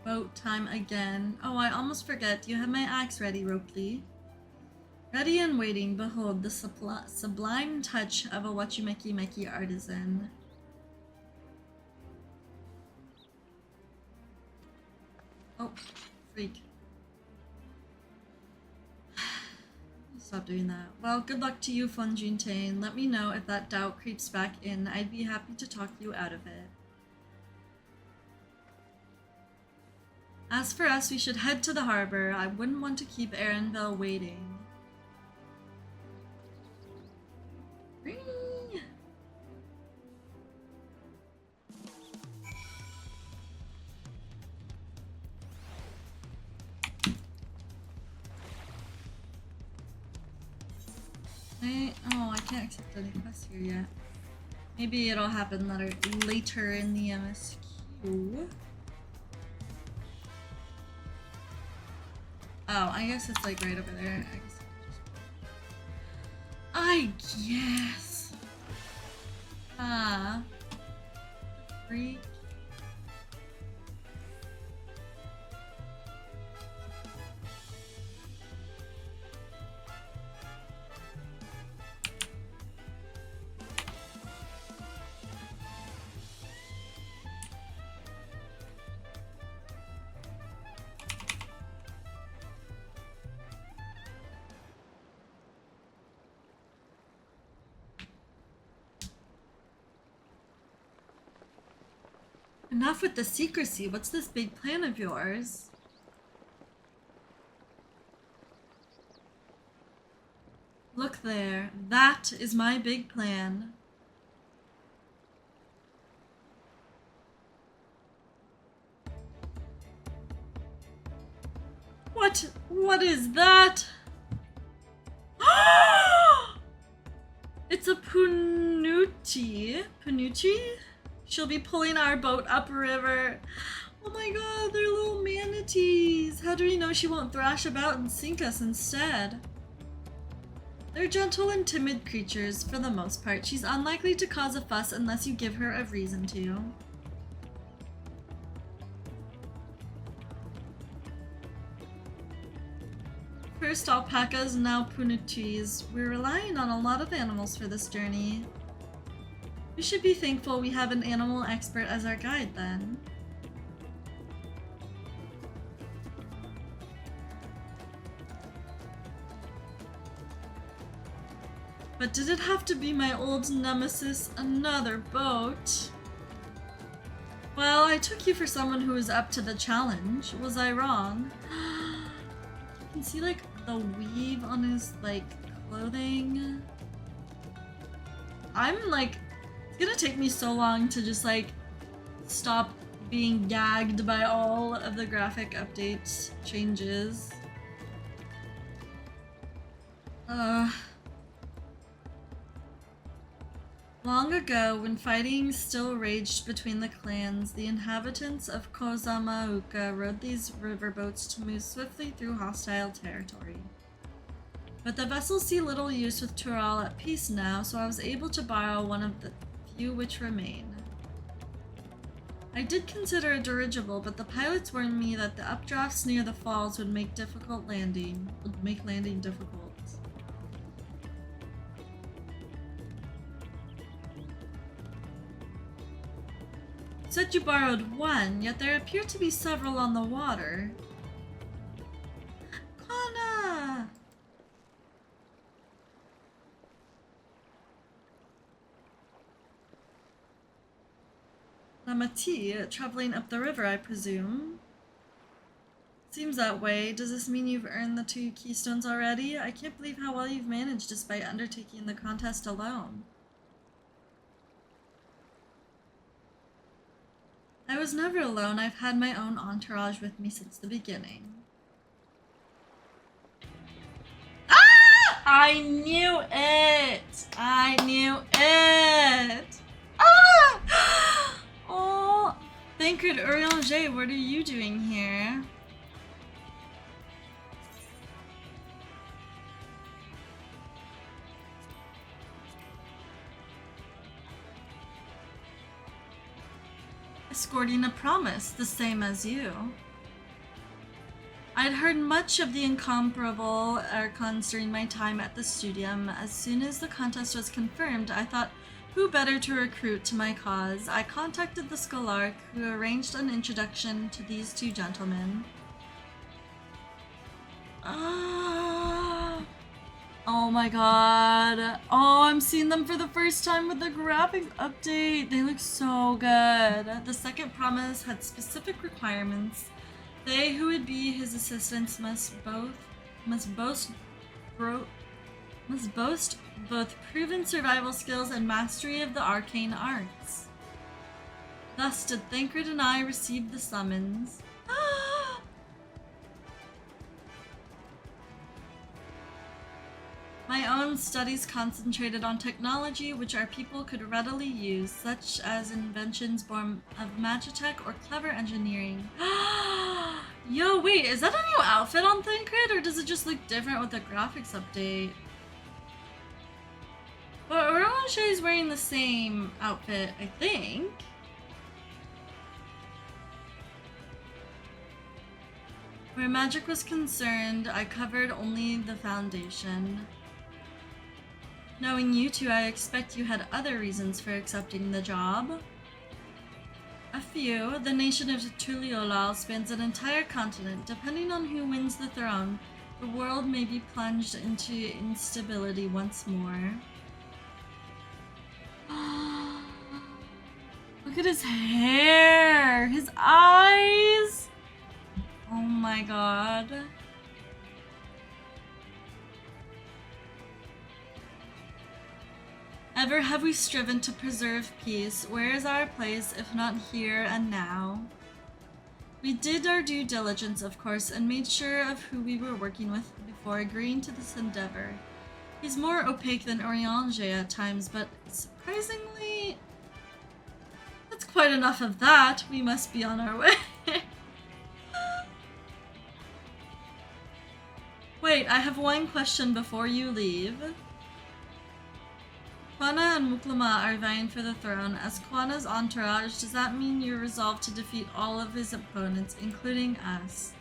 Boat time again. Oh, I almost forget. Do you have my axe ready, Ropley? Ready and waiting, behold the sublime touch of a Wachumeki artisan. Oh, freak. Stop doing that. Well, good luck to you, Funjinte, and let me know if that doubt creeps back in. I'd be happy to talk you out of it. As for us, we should head to the harbor. I wouldn't want to keep Erenville waiting. Oh, I can't accept any quests here yet. Maybe it'll happen later in the MSQ. Oh, I guess it's like right over there. I guess. Ah. Freak. Enough with the secrecy. What's this big plan of yours? Look there. That is my big plan. What is that? It's a Panucci. Panucci? She'll be pulling our boat upriver. Oh my god, they're little manatees. How do we know she won't thrash about and sink us instead? They're gentle and timid creatures for the most part. She's unlikely to cause a fuss unless you give her a reason to. First alpacas, now Panuccis. We're relying on a lot of animals for this journey. We should be thankful we have an animal expert as our guide, then. But did it have to be my old nemesis, another boat? Well, I took you for someone who was up to the challenge. Was I wrong? You can see, like, the weave on his, like, clothing. I'm, like... It's gonna take me so long to just, like, stop being gagged by all of the graphic updates changes. Long ago, when fighting still raged between the clans, the inhabitants of Kozamauka rode these riverboats to move swiftly through hostile territory. But the vessels see little use with Tural at peace now, so I was able to borrow one of the few which remain. I did consider a dirigible, but the pilots warned me that the updrafts near the falls would make landing difficult. You said you borrowed one, yet there appear to be several on the water. Kana! Lamati, traveling up the river, I presume. Seems that way. Does this mean you've earned the 2 keystones already? I can't believe how well you've managed despite undertaking the contest alone. I was never alone. I've had my own entourage with me since the beginning. Ah! I knew it! I knew it! Ah! Oh, Thancred Urianger, what are you doing here? Escorting a promise, the same as you. I'd heard much of the incomparable Archons during my time at the Studium. As soon as the contest was confirmed, I thought, who better to recruit to my cause? I contacted the Scholarch, who arranged an introduction to these 2 gentlemen. Oh my god. Oh, I'm seeing them for the first time with the graphics update. They look so good. The second promise had specific requirements. They who would be his assistants must boast both proven survival skills and mastery of the arcane arts. Thus did Thancred and I receive the summons. My own studies concentrated on technology which our people could readily use, such as inventions born of magitech or clever engineering. Yo, wait, is that a new outfit on Thancred, or does it just look different with the graphics update? But Urianger is wearing the same outfit, I think. Where magic was concerned, I covered only the foundation. Knowing you 2, I expect you had other reasons for accepting the job. A few. The nation of Tuliolal spans an entire continent. Depending on who wins the throne, the world may be plunged into instability once more. Look at his hair! His eyes! Oh my god. Ever have we striven to preserve peace? Where is our place, if not here and now? We did our due diligence, of course, and made sure of who we were working with before agreeing to this endeavor. He's more opaque than Urianger at times, but surprisingly, that's quite enough of that. We must be on our way. Wait, I have one question before you leave. Quana and Muklama are vying for the throne. As Quana's entourage, does that mean you're resolved to defeat all of his opponents, including us?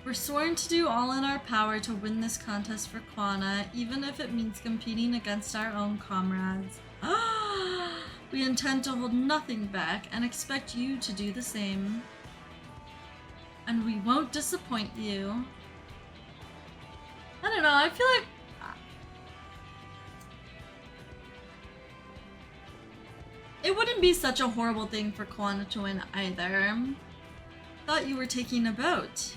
We're sworn to do all in our power to win this contest for Quana, even if it means competing against our own comrades. We intend to hold nothing back and expect you to do the same. And we won't disappoint you. I don't know, I feel like it wouldn't be such a horrible thing for Quana to win either. Thought you were taking a boat.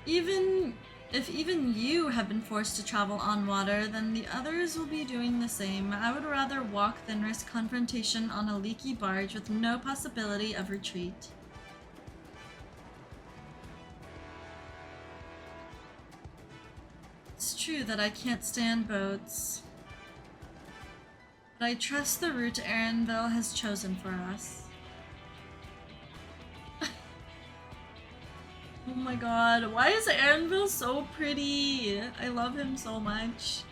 If even you have been forced to travel on water, then the others will be doing the same. I would rather walk than risk confrontation on a leaky barge with no possibility of retreat. It's true that I can't stand boats. But I trust the route Erenville has chosen for us. Oh my god, why is Erenville so pretty? I love him so much.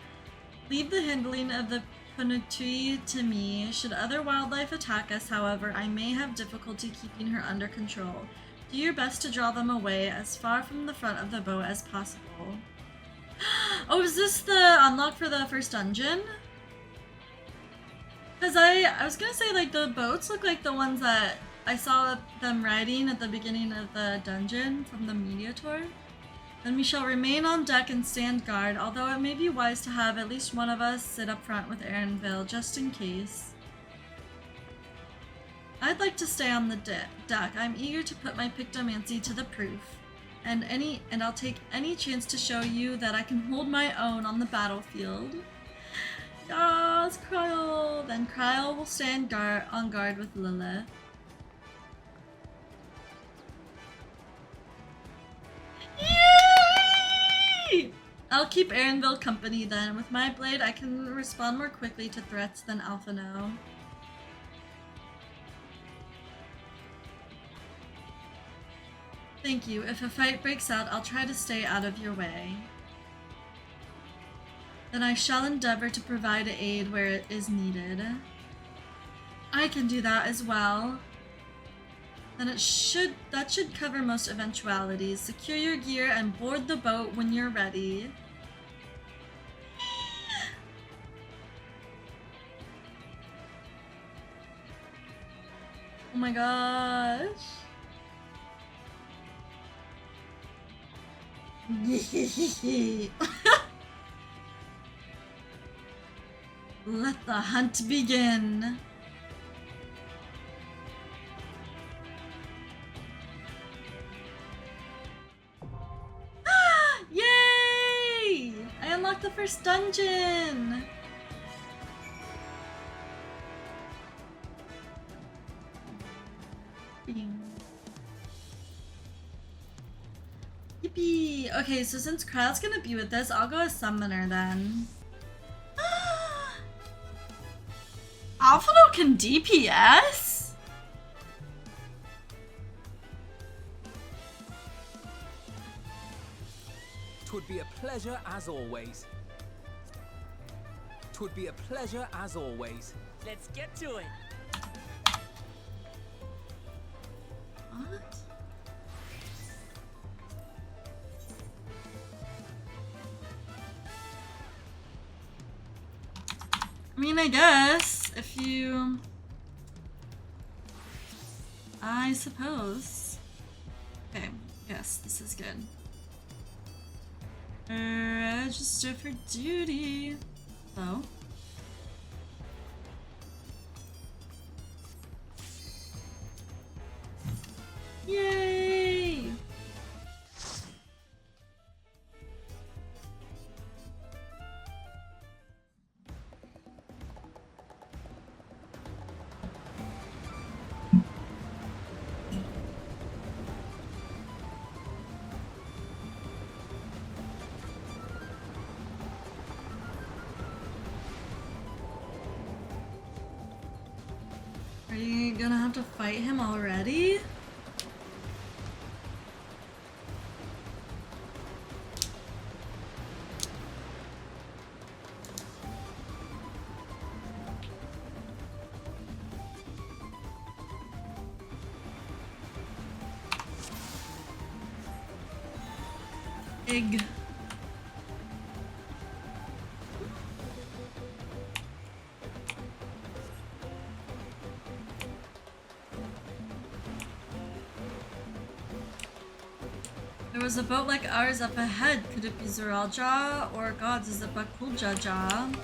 Leave the handling of the Punutui to me. Should other wildlife attack us, however, I may have difficulty keeping her under control. Do your best to draw them away as far from the front of the boat as possible. Oh, is this the unlock for the first dungeon? Because I was gonna say, like, the boats look like the ones that I saw them riding at the beginning of the dungeon from the media tour. Then we shall remain on deck and stand guard, although it may be wise to have at least one of us sit up front with Erinville, just in case. I'd like to stay on the deck. I'm eager to put my pictomancy to the proof, and I'll take any chance to show you that I can hold my own on the battlefield. Yes, Kryl! Then Kryl will stand on guard with Lilith. Yay! I'll keep Erinville company then. With my blade, I can respond more quickly to threats than Alphino. Thank you. If a fight breaks out, I'll try to stay out of your way. Then I shall endeavor to provide aid where it is needed. I can do that as well. Then that should cover most eventualities. Secure your gear and board the boat when you're ready. Oh my gosh. Let the hunt begin. Yay! I unlocked the first dungeon. Bing. Yippee! Okay, so since Kryl's gonna be with us, I'll go as summoner then. Alphino can DPS? Twould be a pleasure as always. Twould be a pleasure as always. Let's get to it. What? I mean, I guess, if you... I suppose. Okay, yes, this is good. Register for duty. Oh. Yay! Are you gonna have to fight him already? Egg. There was a boat like ours up ahead. Could it be Zuralja? Or gods, is it Bakuljaja?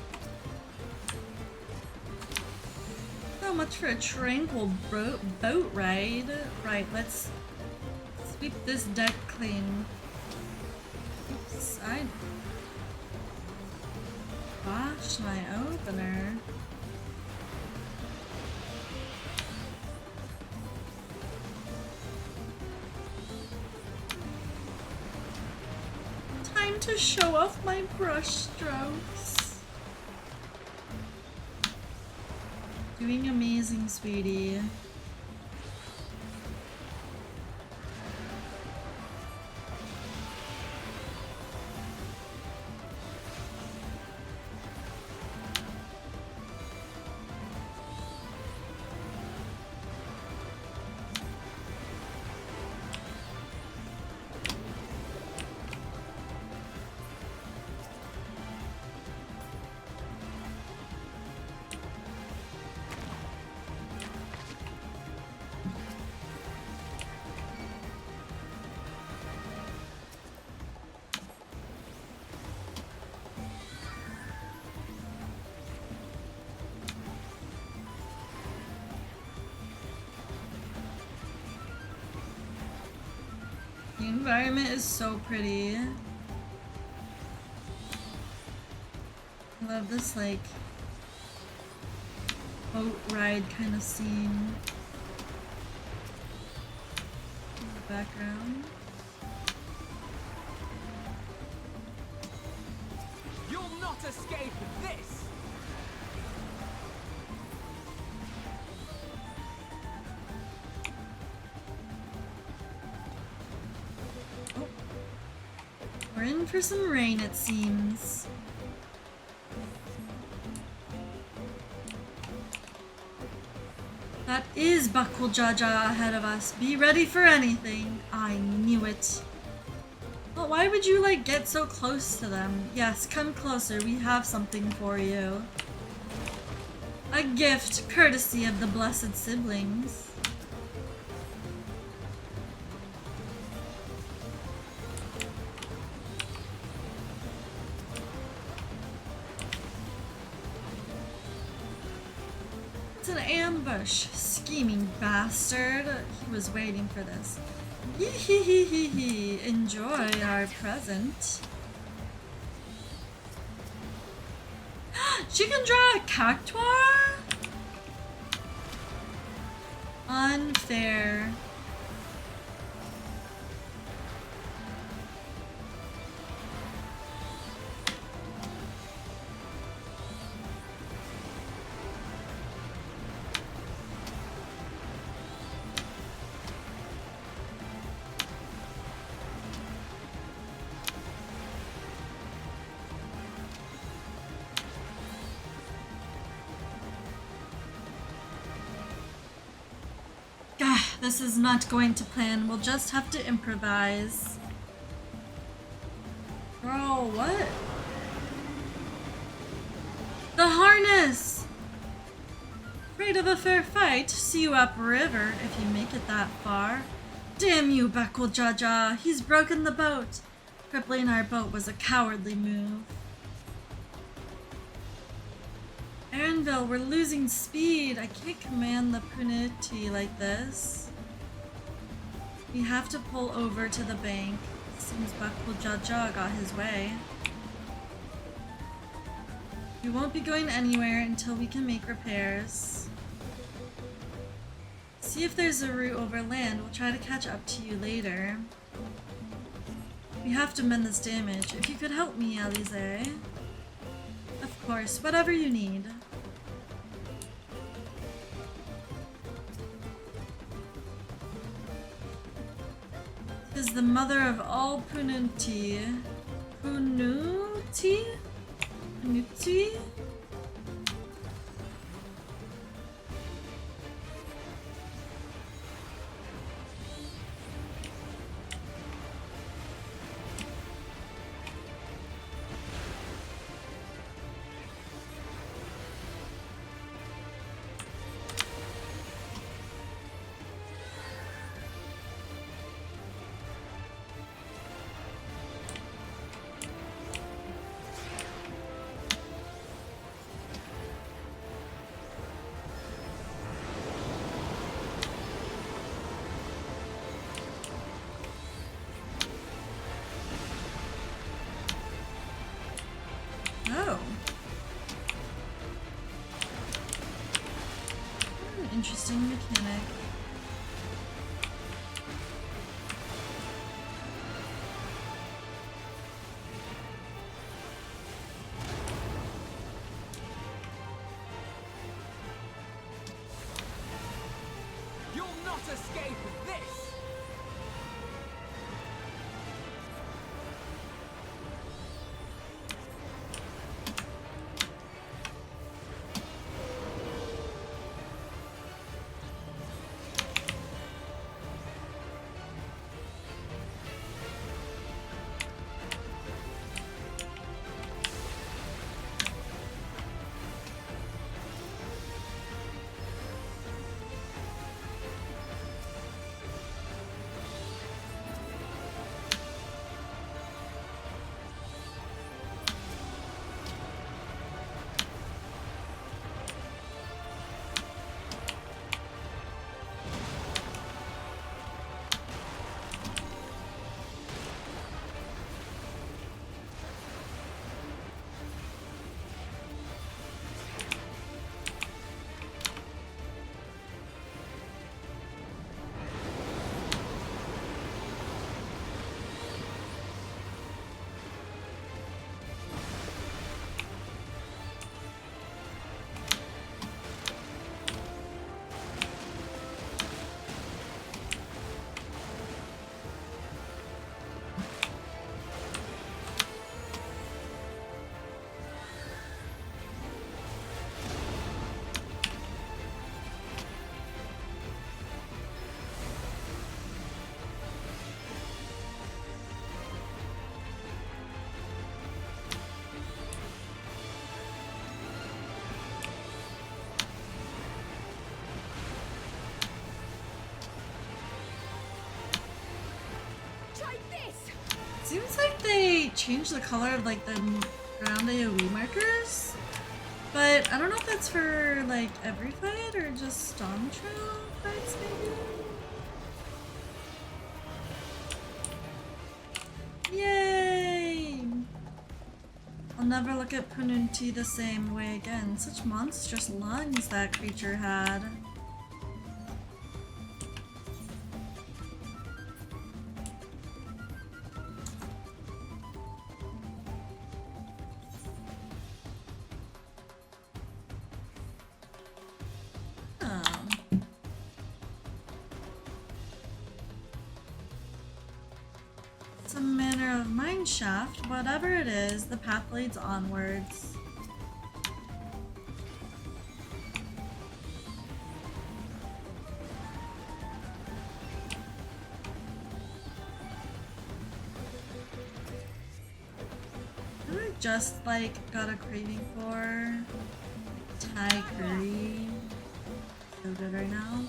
So much for a tranquil boat ride. Right, let's sweep this deck clean. Oops, I botched my opener. Time to show off my brush strokes. Doing amazing, sweetie. environment is so pretty. I love this like boat ride kind of scene in the background. You'll not escape this! Oh. We're in for some rain, it seems. That is Bakul Jaja ahead of us. Be ready for anything. I knew it. Well, why would you like get so close to them? Yes, come closer. We have something for you. A gift courtesy of the blessed siblings. It's an ambush, scheming bastard. He was waiting for this. Yee hee hee hee hee. Enjoy our present. She can draw a cactuar? Unfair. This is not going to plan. We'll just have to improvise. Bro, what? The harness! Afraid of a fair fight? See you upriver if you make it that far. Damn you, Bakul Jaja. He's broken the boat. Crippling our boat was a cowardly move. Aaronville, we're losing speed. I can't command the punity like this. We have to pull over to the bank. Seems Bakul Jaja got his way. We won't be going anywhere until we can make repairs. See if there's a route over land. We'll try to catch up to you later. We have to mend this damage. If you could help me, Alize. Of course, whatever you need. Is the mother of all Punuti. Punuti? Punuti? Oh. Interesting mechanic. You'll not escape this! change the color of like the ground AoE markers, but I don't know if that's for like every fight or just Dawntrail fights maybe? Yay! I'll never look at Pununti the same way again. Such monstrous lungs that creature had. Some manner of mine shaft, whatever it is, the path leads onwards. I just like got a craving for Thai curry. So good right now.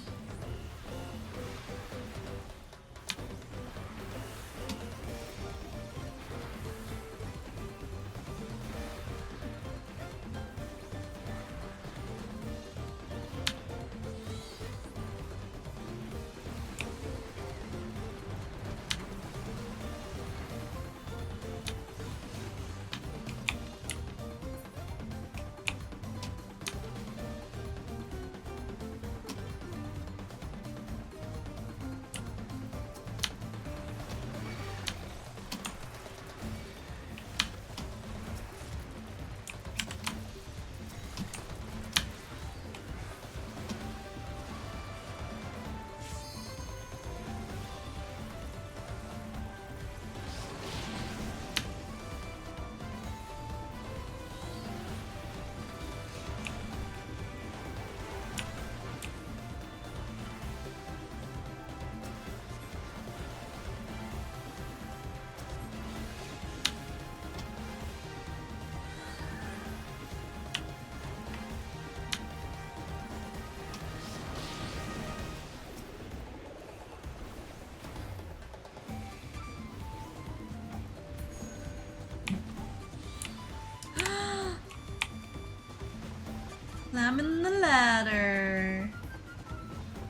Climbing the ladder.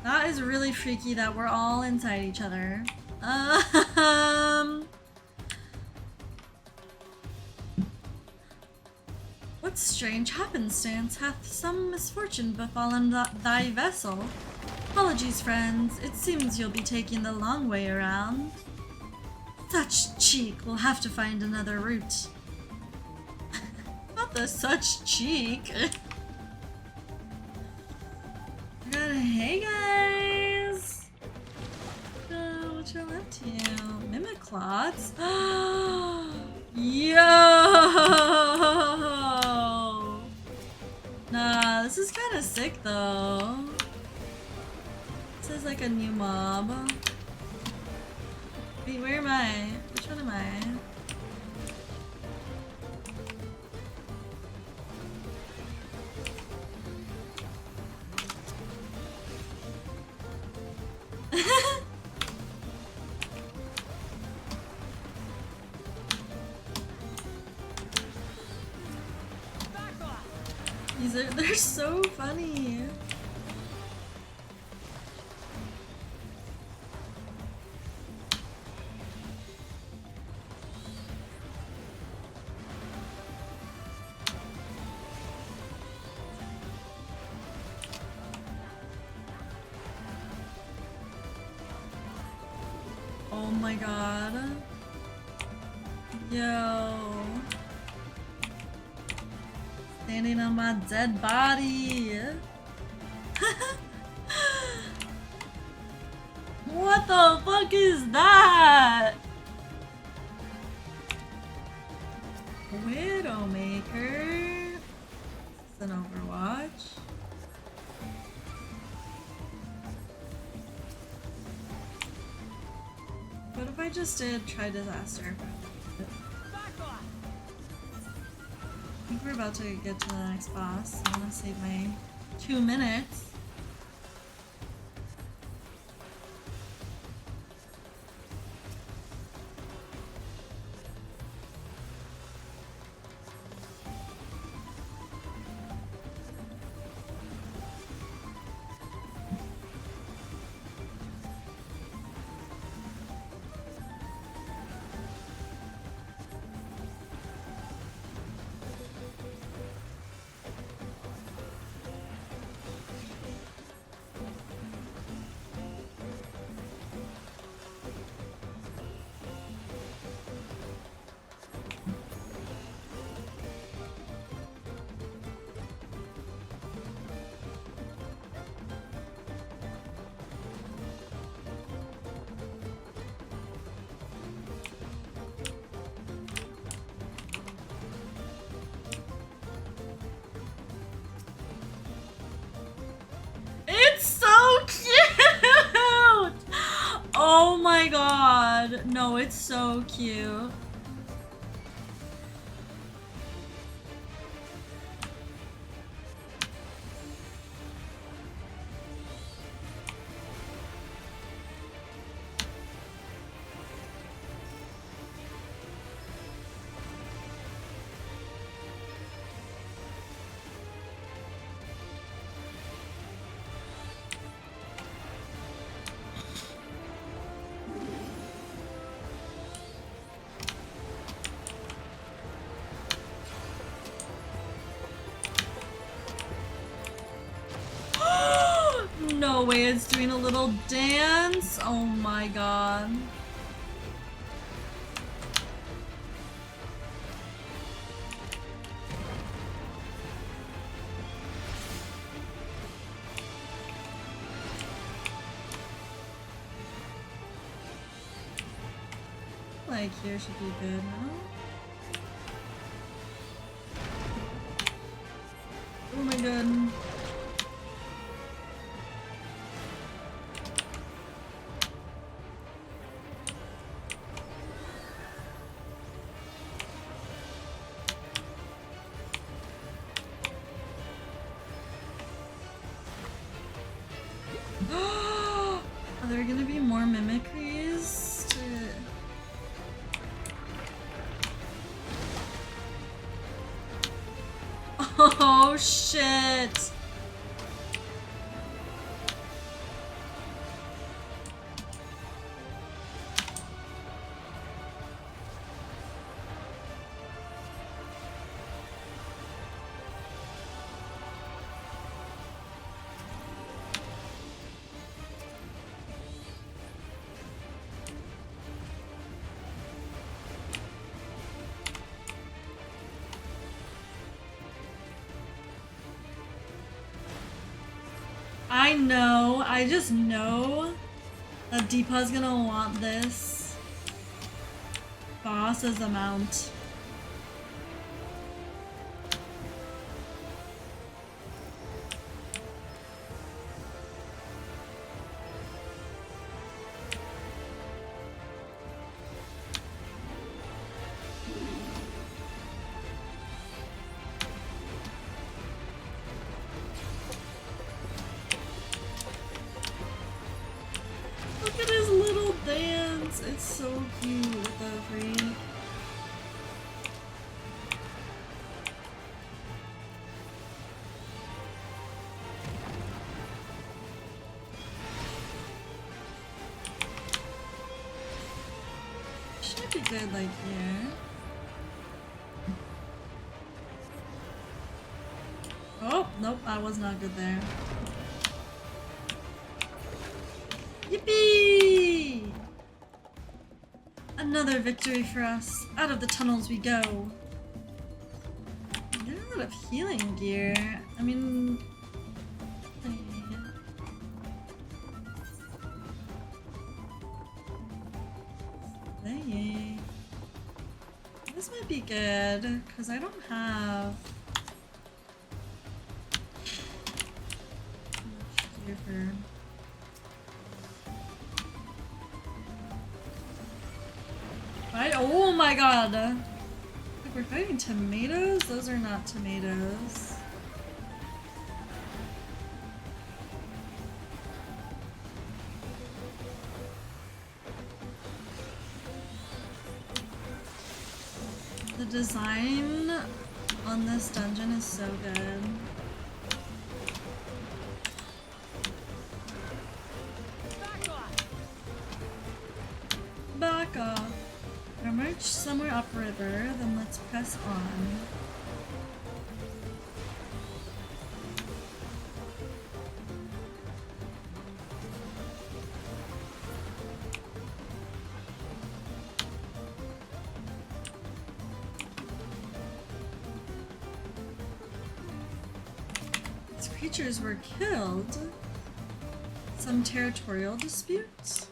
That is really freaky that we're all inside each other. What strange happenstance hath some misfortune befallen thy vessel? Apologies, friends. It seems you'll be taking the long way around. Such cheek, we'll have to find another route. Not the such cheek. Hey guys! What y'all up to? Mimiclots? Yo! Nah, this is kind of sick though. This is like a new mob. Wait, where am I? Which one am I? They're so funny. Oh my god. Yo. Standing on my dead body. What the fuck is that? Widowmaker. Is this an Overwatch? What if I just did try disaster? I think we're about to get to the next boss. I want to save my 2 minutes. my god. No, it's so cute. No way, it's doing a little dance. Oh my god. Like here should be good, huh? Oh my god. Are there gonna be more mimicries? Oh shit! I know, I just know that Deepa's gonna want this boss as a mount. Look at his little dance. It's so cute with the freak. Should be good like here. Oh, nope, I was not good there. Yippee! Another victory for us. Out of the tunnels we go. There's a lot of healing gear. I mean... Hey. This might be good, because I don't have... gear for... Right? Oh my god! Like we're fighting tomatoes? Those are not tomatoes. The design on this dungeon is so good. Back off. Emerge somewhere upriver, then let's press on. These creatures were killed. Some territorial disputes?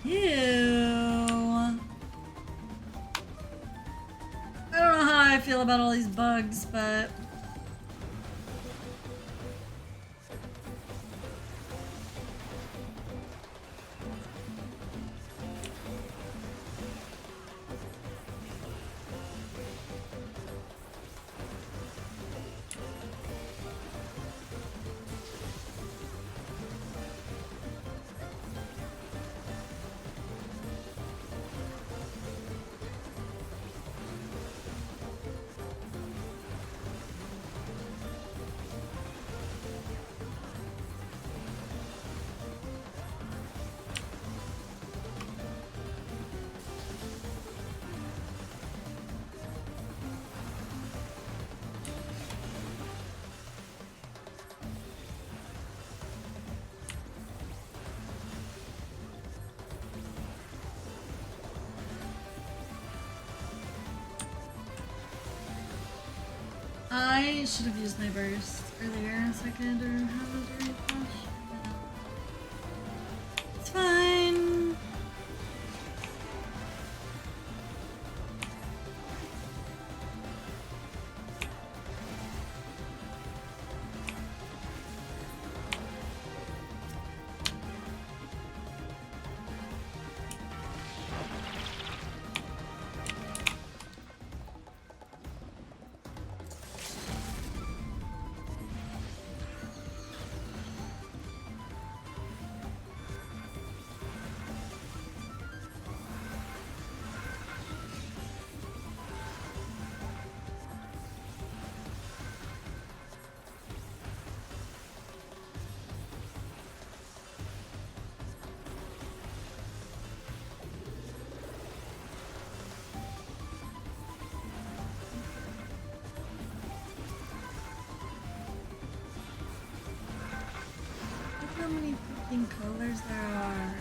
Ew. I don't know how I feel about all these bugs, but I should have used my burst earlier so I could have a dirty flash. It's fine. Look how many freaking colors there are.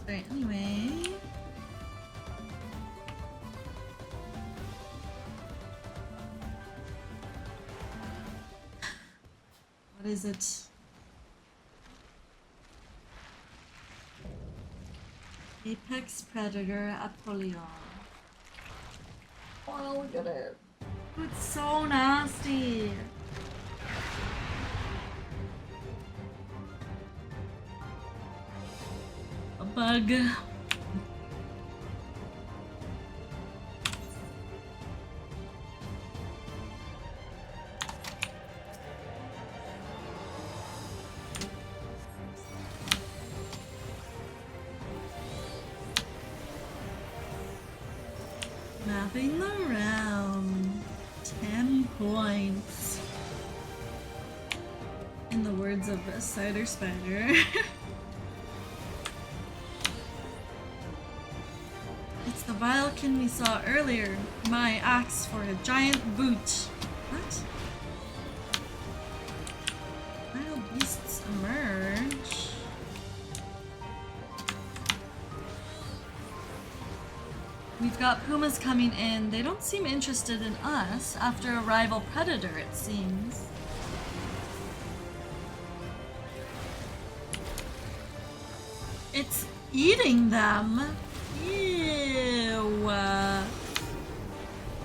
Alright, anyway. What is it? Apex Predator Apollyon. Oh, look at it. It's so nasty. A bug. Mapping the round. 10 points. In the words of a Cider Spider. It's the Vilekin we saw earlier. My axe for a giant boot. What? Wild beasts emerge. We've got pumas coming in. They don't seem interested in us after a rival predator, it seems. It's eating them. Ew.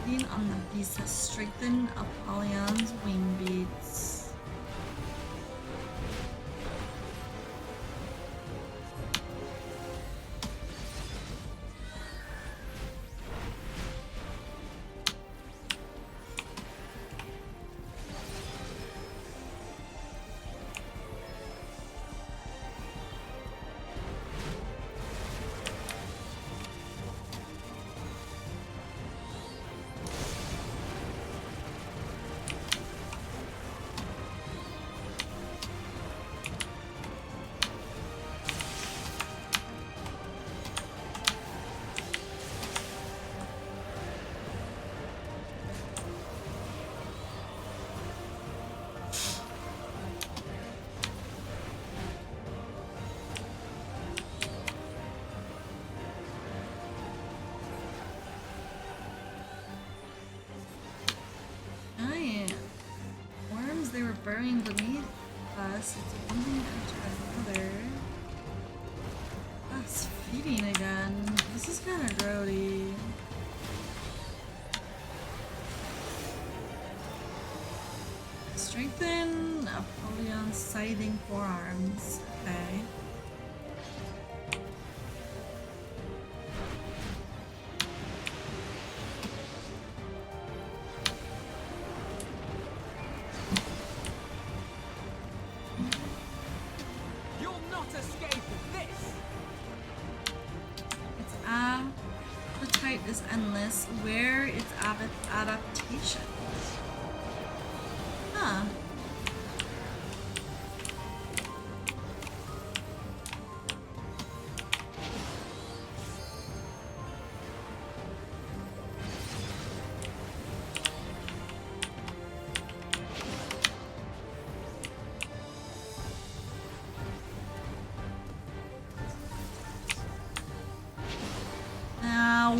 Being on the beast has strengthened Apollyon's wing beats. burrowing beneath us. It's one thing after another. That's feeding again. This is kind of grody. Strengthen Apollion's scything forearms. Okay. You'll not escape this! Its appetite is endless. Where its adaptation? Huh. Now,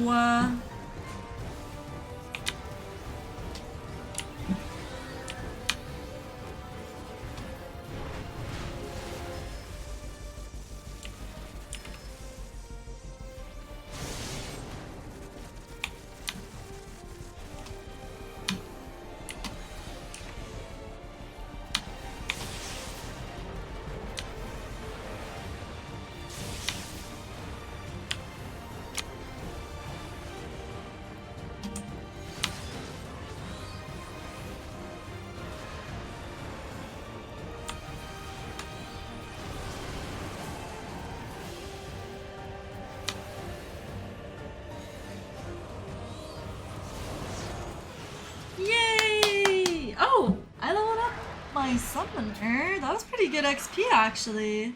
yay! Oh, I leveled up my summoner. That was pretty good XP actually.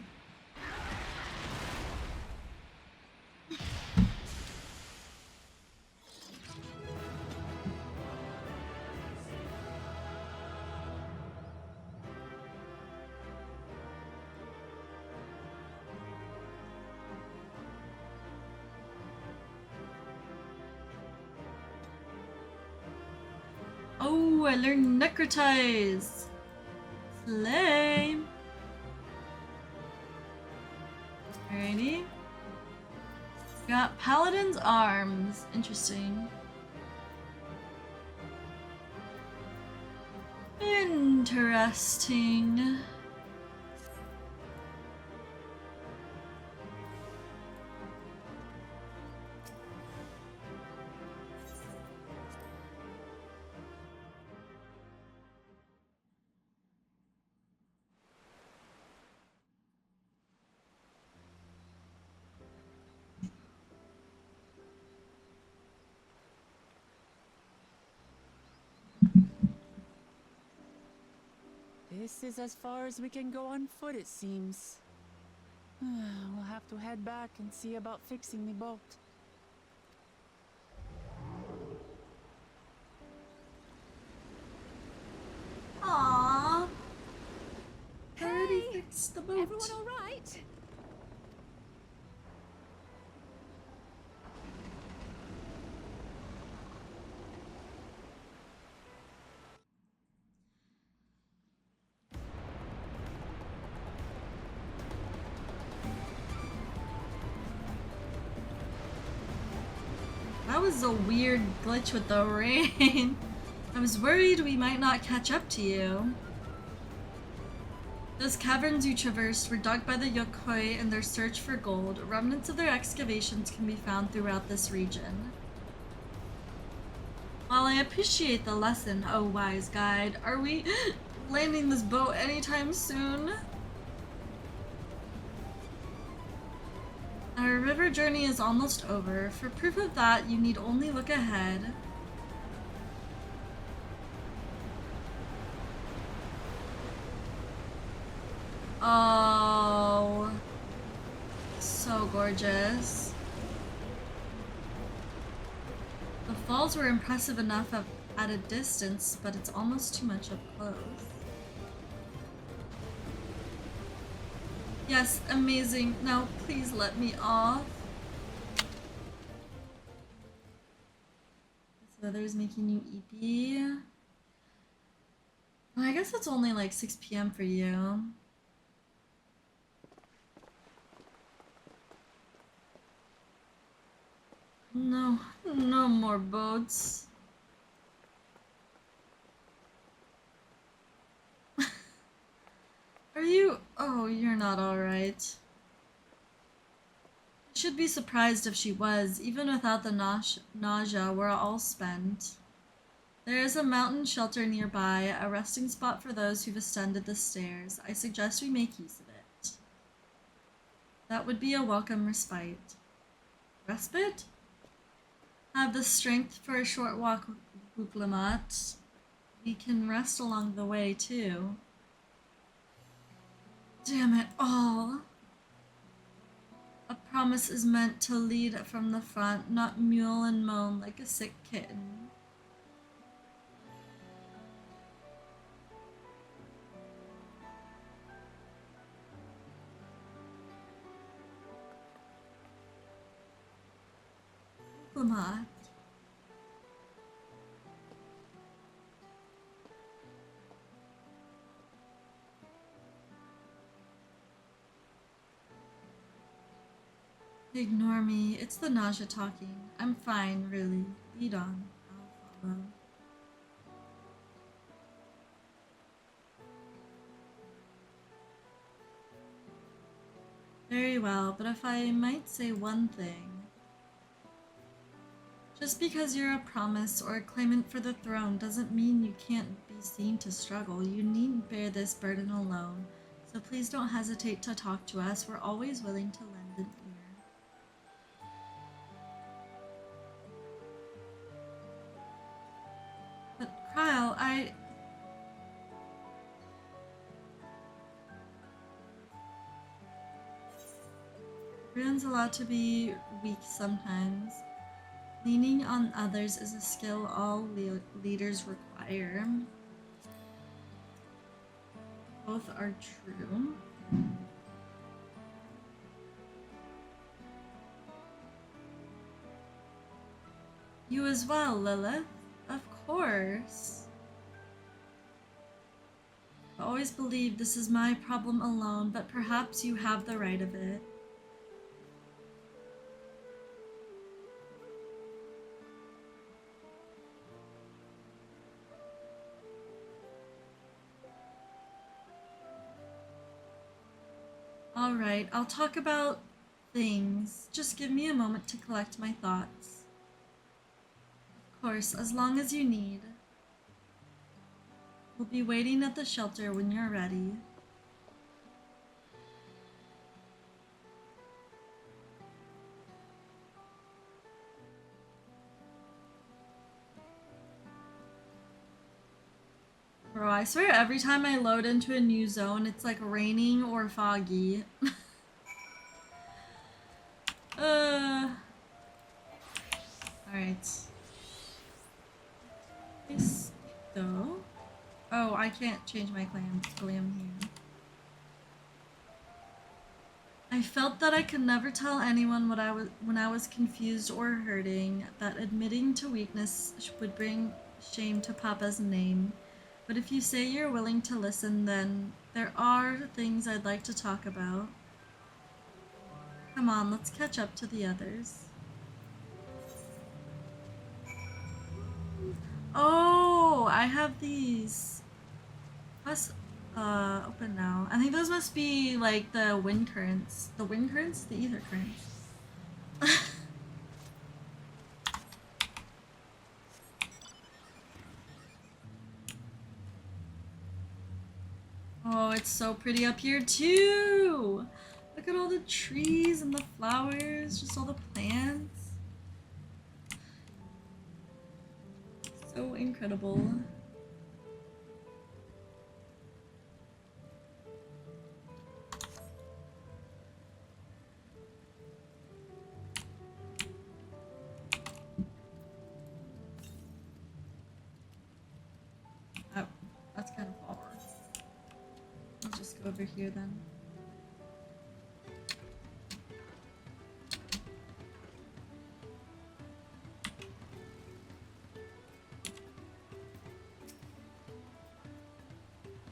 Oh, I learned Necrotize. Slay. Alrighty. Got Paladin's Arms. Interesting. Interesting. This is as far as we can go on foot, it seems. We'll have to head back and see about fixing the boat. Aww. Already fixed the boat. Everyone all right? That was a weird glitch with the rain. I was worried we might not catch up to you. Those caverns you traversed were dug by the Yokoi in their search for gold. Remnants of their excavations can be found throughout this region. While I appreciate the lesson, oh wise guide, are we landing this boat anytime soon? Our river journey is almost over. For proof of that, you need only look ahead. Oh, so gorgeous. The falls were impressive enough at a distance, but it's almost too much up close. Yes, amazing. Now please let me off. This weather is making you eepy. I guess it's only like 6 p.m. for you. No, no more boats. Are you? Oh, you're not alright. I should be surprised if she was. Even without the nausea, we're all spent. There is a mountain shelter nearby, a resting spot for those who've ascended the stairs. I suggest we make use of it. That would be a welcome respite. Respite? Have the strength for a short walk, Buklamat. We can rest along the way, too. Damn it all. A promise is meant to lead from the front, not mule and moan like a sick kitten. Buklamat. Ignore me. It's the nausea talking. I'm fine, really. Lead on. I'll follow. Very well, but if I might say one thing. Just because you're a promise or a claimant for the throne doesn't mean you can't be seen to struggle. You needn't bear this burden alone. So please don't hesitate to talk to us. We're always willing to lend an ear. But Kyle, everyone's allowed to be weak sometimes. Leaning on others is a skill all leaders require. Both are true. You as well, Lilith. Of course. I always believed this is my problem alone, but perhaps you have the right of it. Alright, I'll talk about things. Just give me a moment to collect my thoughts. Of course, as long as you need. We'll be waiting at the shelter when you're ready. Bro, I swear every time I load into a new zone, it's like raining or foggy. Alright. Please go. Oh, I can't change my clan here. I felt that I could never tell anyone what when I was confused or hurting, that admitting to weakness would bring shame to Papa's name. But if you say you're willing to listen, then there are things I'd like to talk about. Come on, let's catch up to the others. Oh, I have these. Plus, open now. I think those must be like the wind currents. The wind currents? The ether currents. Oh, it's so pretty up here too! Look at all the trees and the flowers, just all the plants. So incredible. Oh, that's kind of far. I'll just go over here then.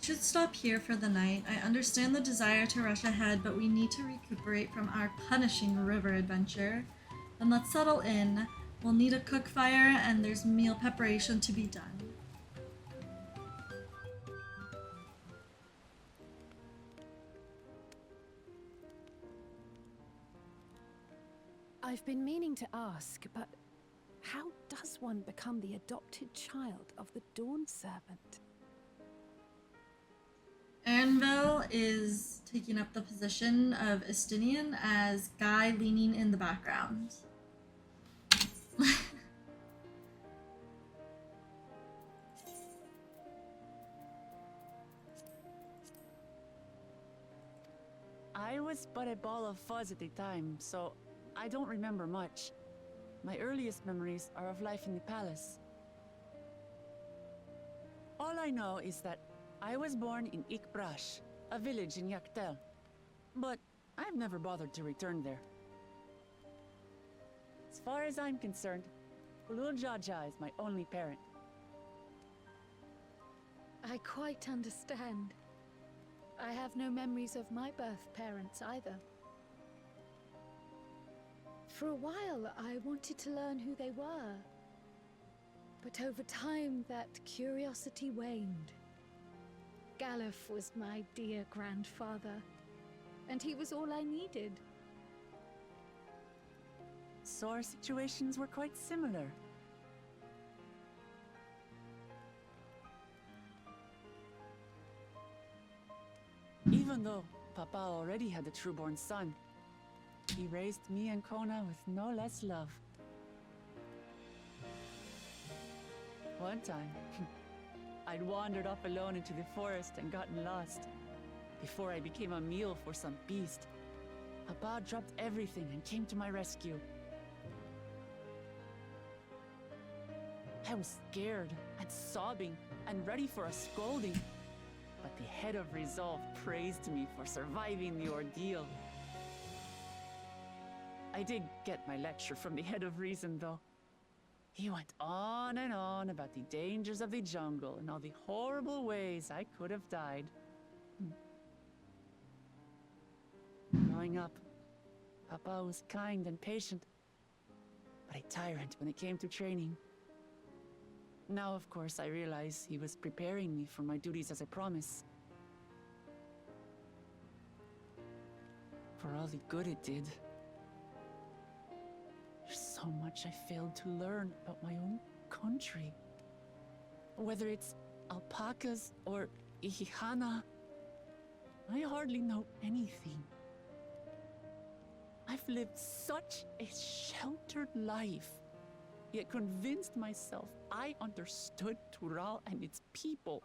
Should stop here for the night. I understand the desire to rush ahead, but we need to recuperate from our punishing river adventure. Then let's settle in. We'll need a cook fire, and there's meal preparation to be done. I've been meaning to ask, but how does one become the adopted child of the Dawn Servant? Erinville is taking up the position of Estinian as Guy leaning in the background. I was but a ball of fuzz at the time, so I don't remember much. My earliest memories are of life in the palace. All I know is that I was born in Ikbrash, a village in Yaktel. But I've never bothered to return there. As far as I'm concerned, Ulul Jaja is my only parent. I quite understand. I have no memories of my birth parents either. For a while, I wanted to learn who they were. But over time, that curiosity waned. Galuf was my dear grandfather, and he was all I needed. So our situations were quite similar. Even though Papa already had a true-born son, he raised me and Kona with no less love. One time, I'd wandered off alone into the forest and gotten lost. Before I became a meal for some beast, Papa dropped everything and came to my rescue. I was scared and sobbing and ready for a scolding, but the head of resolve praised me for surviving the ordeal. I did get my lecture from the head of reason, though. He went on and on about the dangers of the jungle and all the horrible ways I could have died. Growing up, Papa was kind and patient, but a tyrant when it came to training. Now, of course, I realize he was preparing me for my duties as a promise. For all the good it did. There's so much I failed to learn about my own country. Whether it's alpacas or Ihihana, I hardly know anything. I've lived such a sheltered life, yet convinced myself I understood Tural and its people.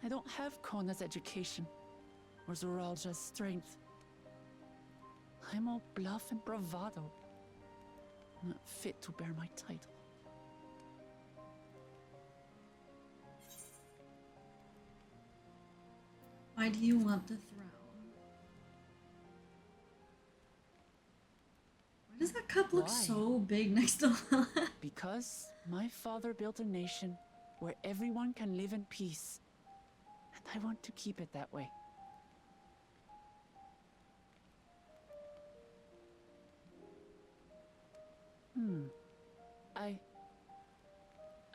I don't have Kona's education, or Zoralja's strength. I'm all bluff and bravado, not fit to bear my title. Why do you want the throne? Why does that cup look so big next to Lilith? Because my father built a nation where everyone can live in peace, and I want to keep it that way.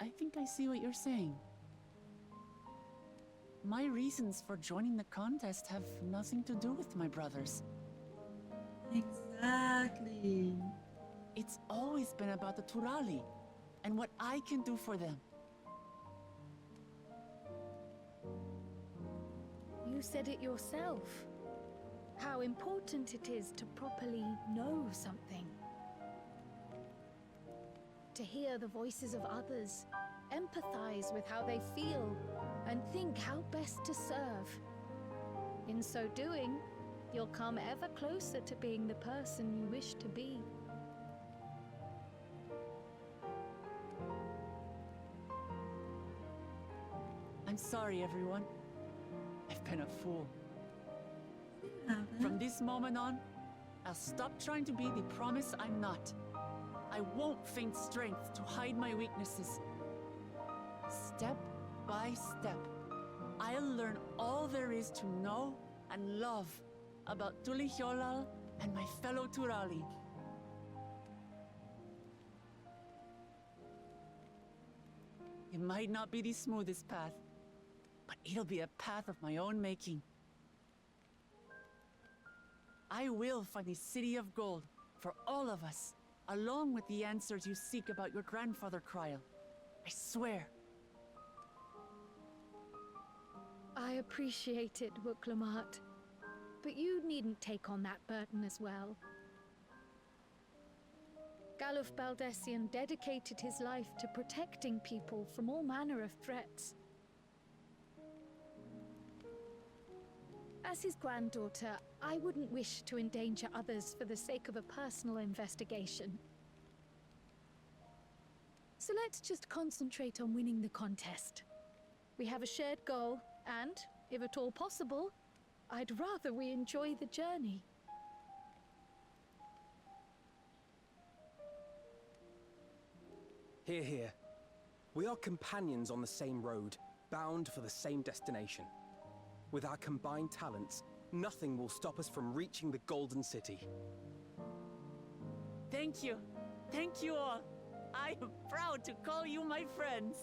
I think I see what you're saying. My reasons for joining the contest have nothing to do with my brothers. Exactly. It's always been about the Turali and what I can do for them. You said it yourself. How important it is to properly know something. To hear the voices of others, empathize with how they feel, and think how best to serve. In so doing, you'll come ever closer to being the person you wish to be. I'm sorry, everyone. I've been a fool. From this moment on, I'll stop trying to be the promise I'm not. I won't feign strength to hide my weaknesses. Step by step, I'll learn all there is to know and love about Tulihyolal and my fellow Turali. It might not be the smoothest path, but it'll be a path of my own making. I will find a city of gold for all of us, along with the answers you seek about your grandfather, Kryl. I swear. I appreciate it, Wuklamat. But you needn't take on that burden as well. Galuf Baldessian dedicated his life to protecting people from all manner of threats. As his granddaughter, I wouldn't wish to endanger others for the sake of a personal investigation. So let's just concentrate on winning the contest. We have a shared goal, and, if at all possible, I'd rather we enjoy the journey. Hear, hear. We are companions on the same road, bound for the same destination. With our combined talents, nothing will stop us from reaching the Golden City. Thank you. Thank you all. I am proud to call you my friends.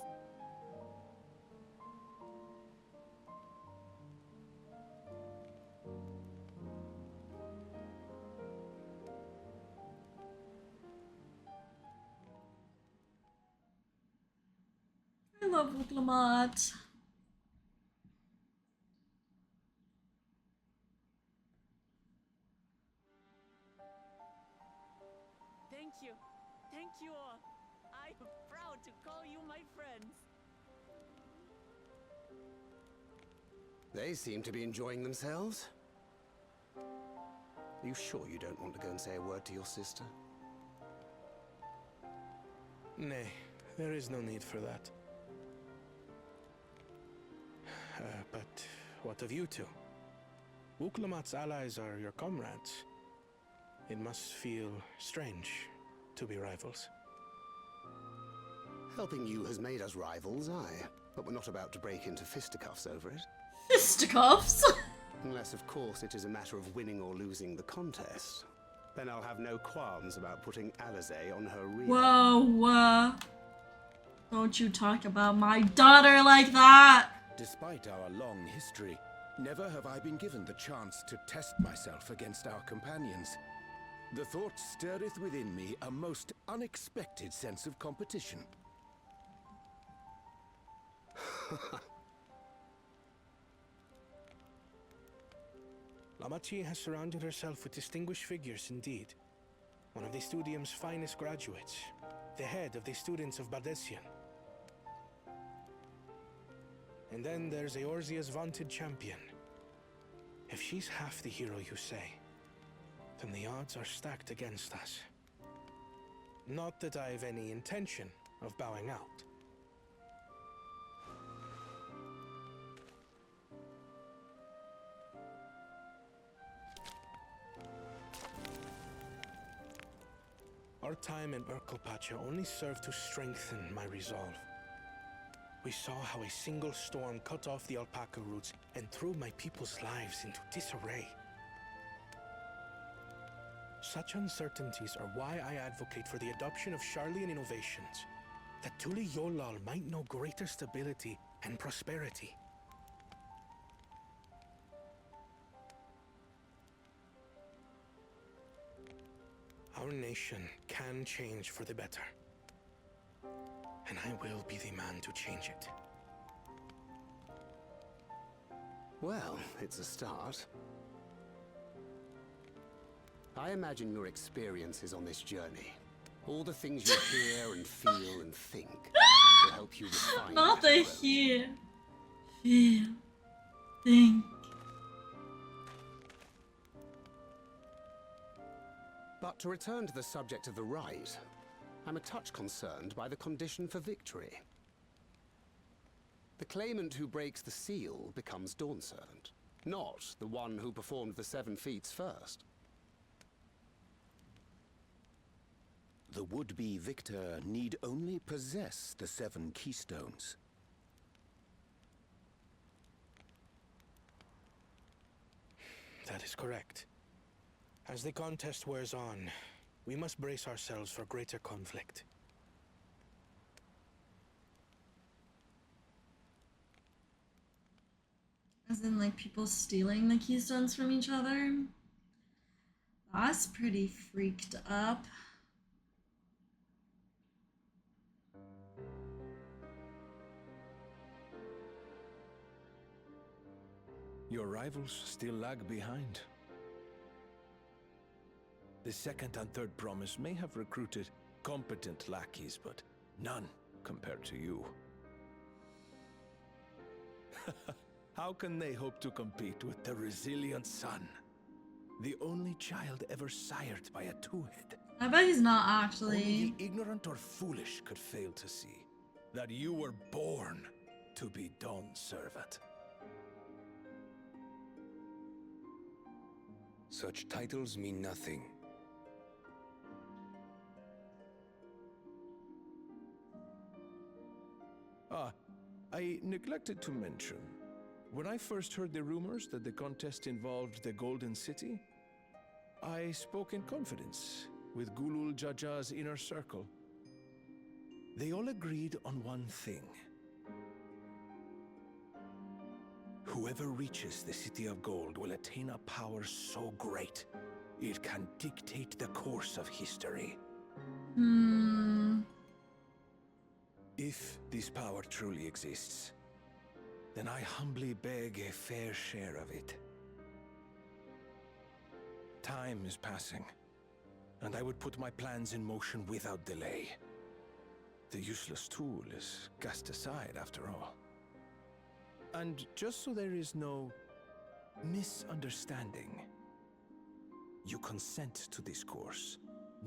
I love Wuklamat. Thank you. Thank you all. I am proud to call you my friends. They seem to be enjoying themselves. Are you sure you don't want to go and say a word to your sister? Nay, there is no need for that. But what of you two? Wuklamat's allies are your comrades. It must feel strange to be rivals. Helping you has made us rivals, aye. But we're not about to break into fisticuffs over it. Fisticuffs? Unless, of course, it is a matter of winning or losing the contest. Then I'll have no qualms about putting Alize on her rear. Whoa, don't you talk about my daughter like that! Despite our long history, never have I been given the chance to test myself against our companions. The thought stirreth within me a most unexpected sense of competition. Lamachi has surrounded herself with distinguished figures indeed. One of the Studium's finest graduates, the head of the students of Bardessian. And then there's Eorzea's vaunted champion. If she's half the hero you say, then the odds are stacked against us. Not that I've any intention of bowing out. Our time in Urkelpacha only served to strengthen my resolve. We saw how a single storm cut off the alpaca roots and threw my people's lives into disarray. Such uncertainties are why I advocate for the adoption of Sharlayan innovations, that Tulihyolal might know greater stability and prosperity. Our nation can change for the better. And I will be the man to change it. Well, it's a start. I imagine your experiences on this journey, all the things you hear and feel and think, will help you refine Not that the approach. hear, feel, think. But to return to the subject of the rite, I'm a touch concerned by the condition for victory. The claimant who breaks the seal becomes Dawn Servant, not the one who performed the 7 feats first. The would-be victor need only possess the 7 keystones. That is correct. As the contest wears on, we must brace ourselves for greater conflict. As in, like, people stealing the keystones from each other? That's pretty freaked up. Your rivals still lag behind. The second and third promise may have recruited competent lackeys, but none compared to you. How can they hope to compete with the resilient son? The only child ever sired by a two-head. I bet he's not actually. Only the ignorant or foolish could fail to see that you were born to be Dawn's servant. Such titles mean nothing. I neglected to mention, when I first heard the rumors that the contest involved the Golden City, I spoke in confidence with Gulul Jaja's inner circle. They all agreed on one thing. Whoever reaches the City of Gold will attain a power so great, it can dictate the course of history. If this power truly exists, then I humbly beg a fair share of it. Time is passing, and I would put my plans in motion without delay. The useless tool is cast aside after all. And just so there is no misunderstanding, you consent to this course,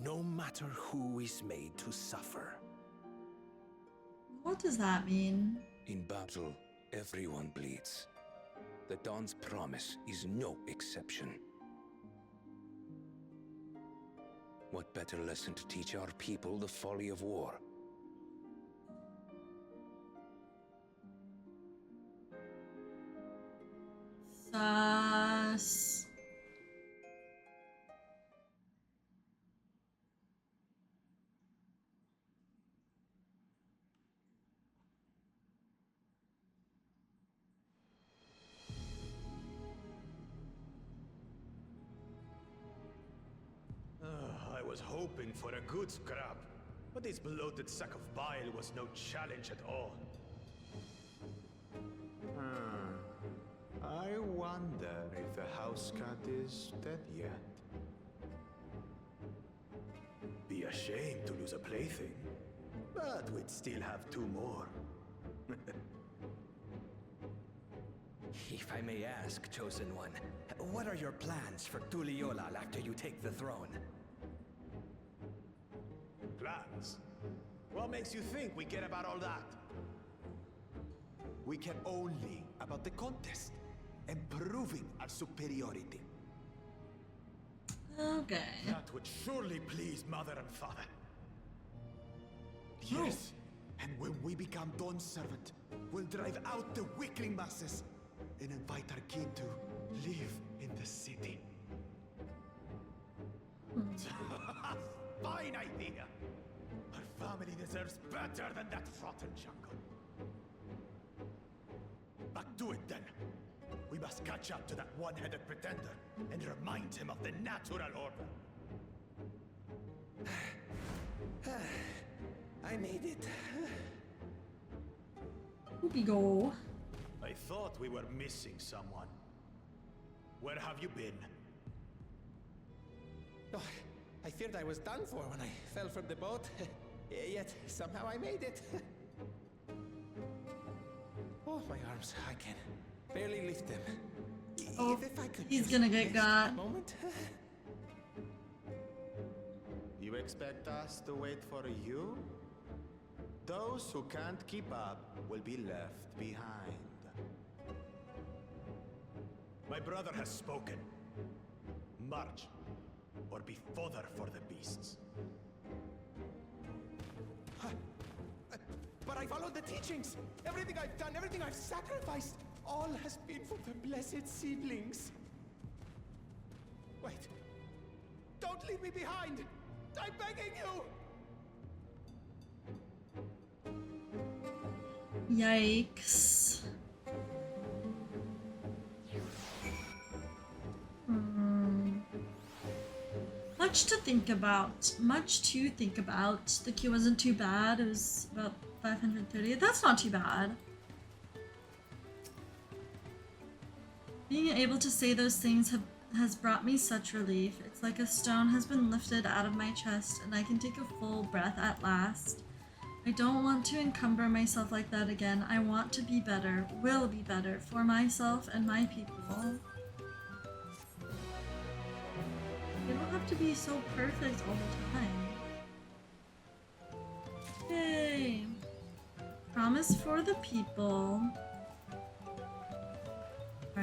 no matter who is made to suffer. What does that mean? In battle, everyone bleeds. The Dawn's promise is no exception. What better lesson to teach our people the folly of war? Sus. I was hoping for a good scrap, but this bloated sack of bile was no challenge at all. I wonder if the house cat is dead yet. Be ashamed to lose a plaything, but we'd still have 2 more. If I may ask, Chosen One, what are your plans for Tuliolal after you take the throne? Plans? What makes you think we care about all that? We care only about the contest and proving our superiority. Okay. That would surely please Mother and Father. Yes, and when we become Dawn's servant, we'll drive out the weakling masses and invite our kin to live in the city. Fine idea! Our family deserves better than that rotten jungle. Back to it then. We must catch up to that one-headed pretender and remind him of the natural order. I made it. Whoopie go. I thought we were missing someone. Where have you been? Oh, I feared I was done for when I fell from the boat. Yet somehow I made it. Oh, my arms, I can barely lift them. Oh, if I could he's just gonna get rest got. a moment. You expect us to wait for you? Those who can't keep up will be left behind. My brother has spoken. March, or be fodder for the beasts. but I followed the teachings. Everything I've done, everything I've sacrificed, all has been for the blessed seedlings. Wait. Don't leave me behind! I'm begging you! Yikes. Much to think about. Much to think about. The queue wasn't too bad. It was about 530. That's not too bad. Being able to say those things has brought me such relief. It's like a stone has been lifted out of my chest and I can take a full breath at last. I don't want to encumber myself like that again. I want to be better, will be better, for myself and my people. You don't have to be so perfect all the time. Yay! Promise for the people.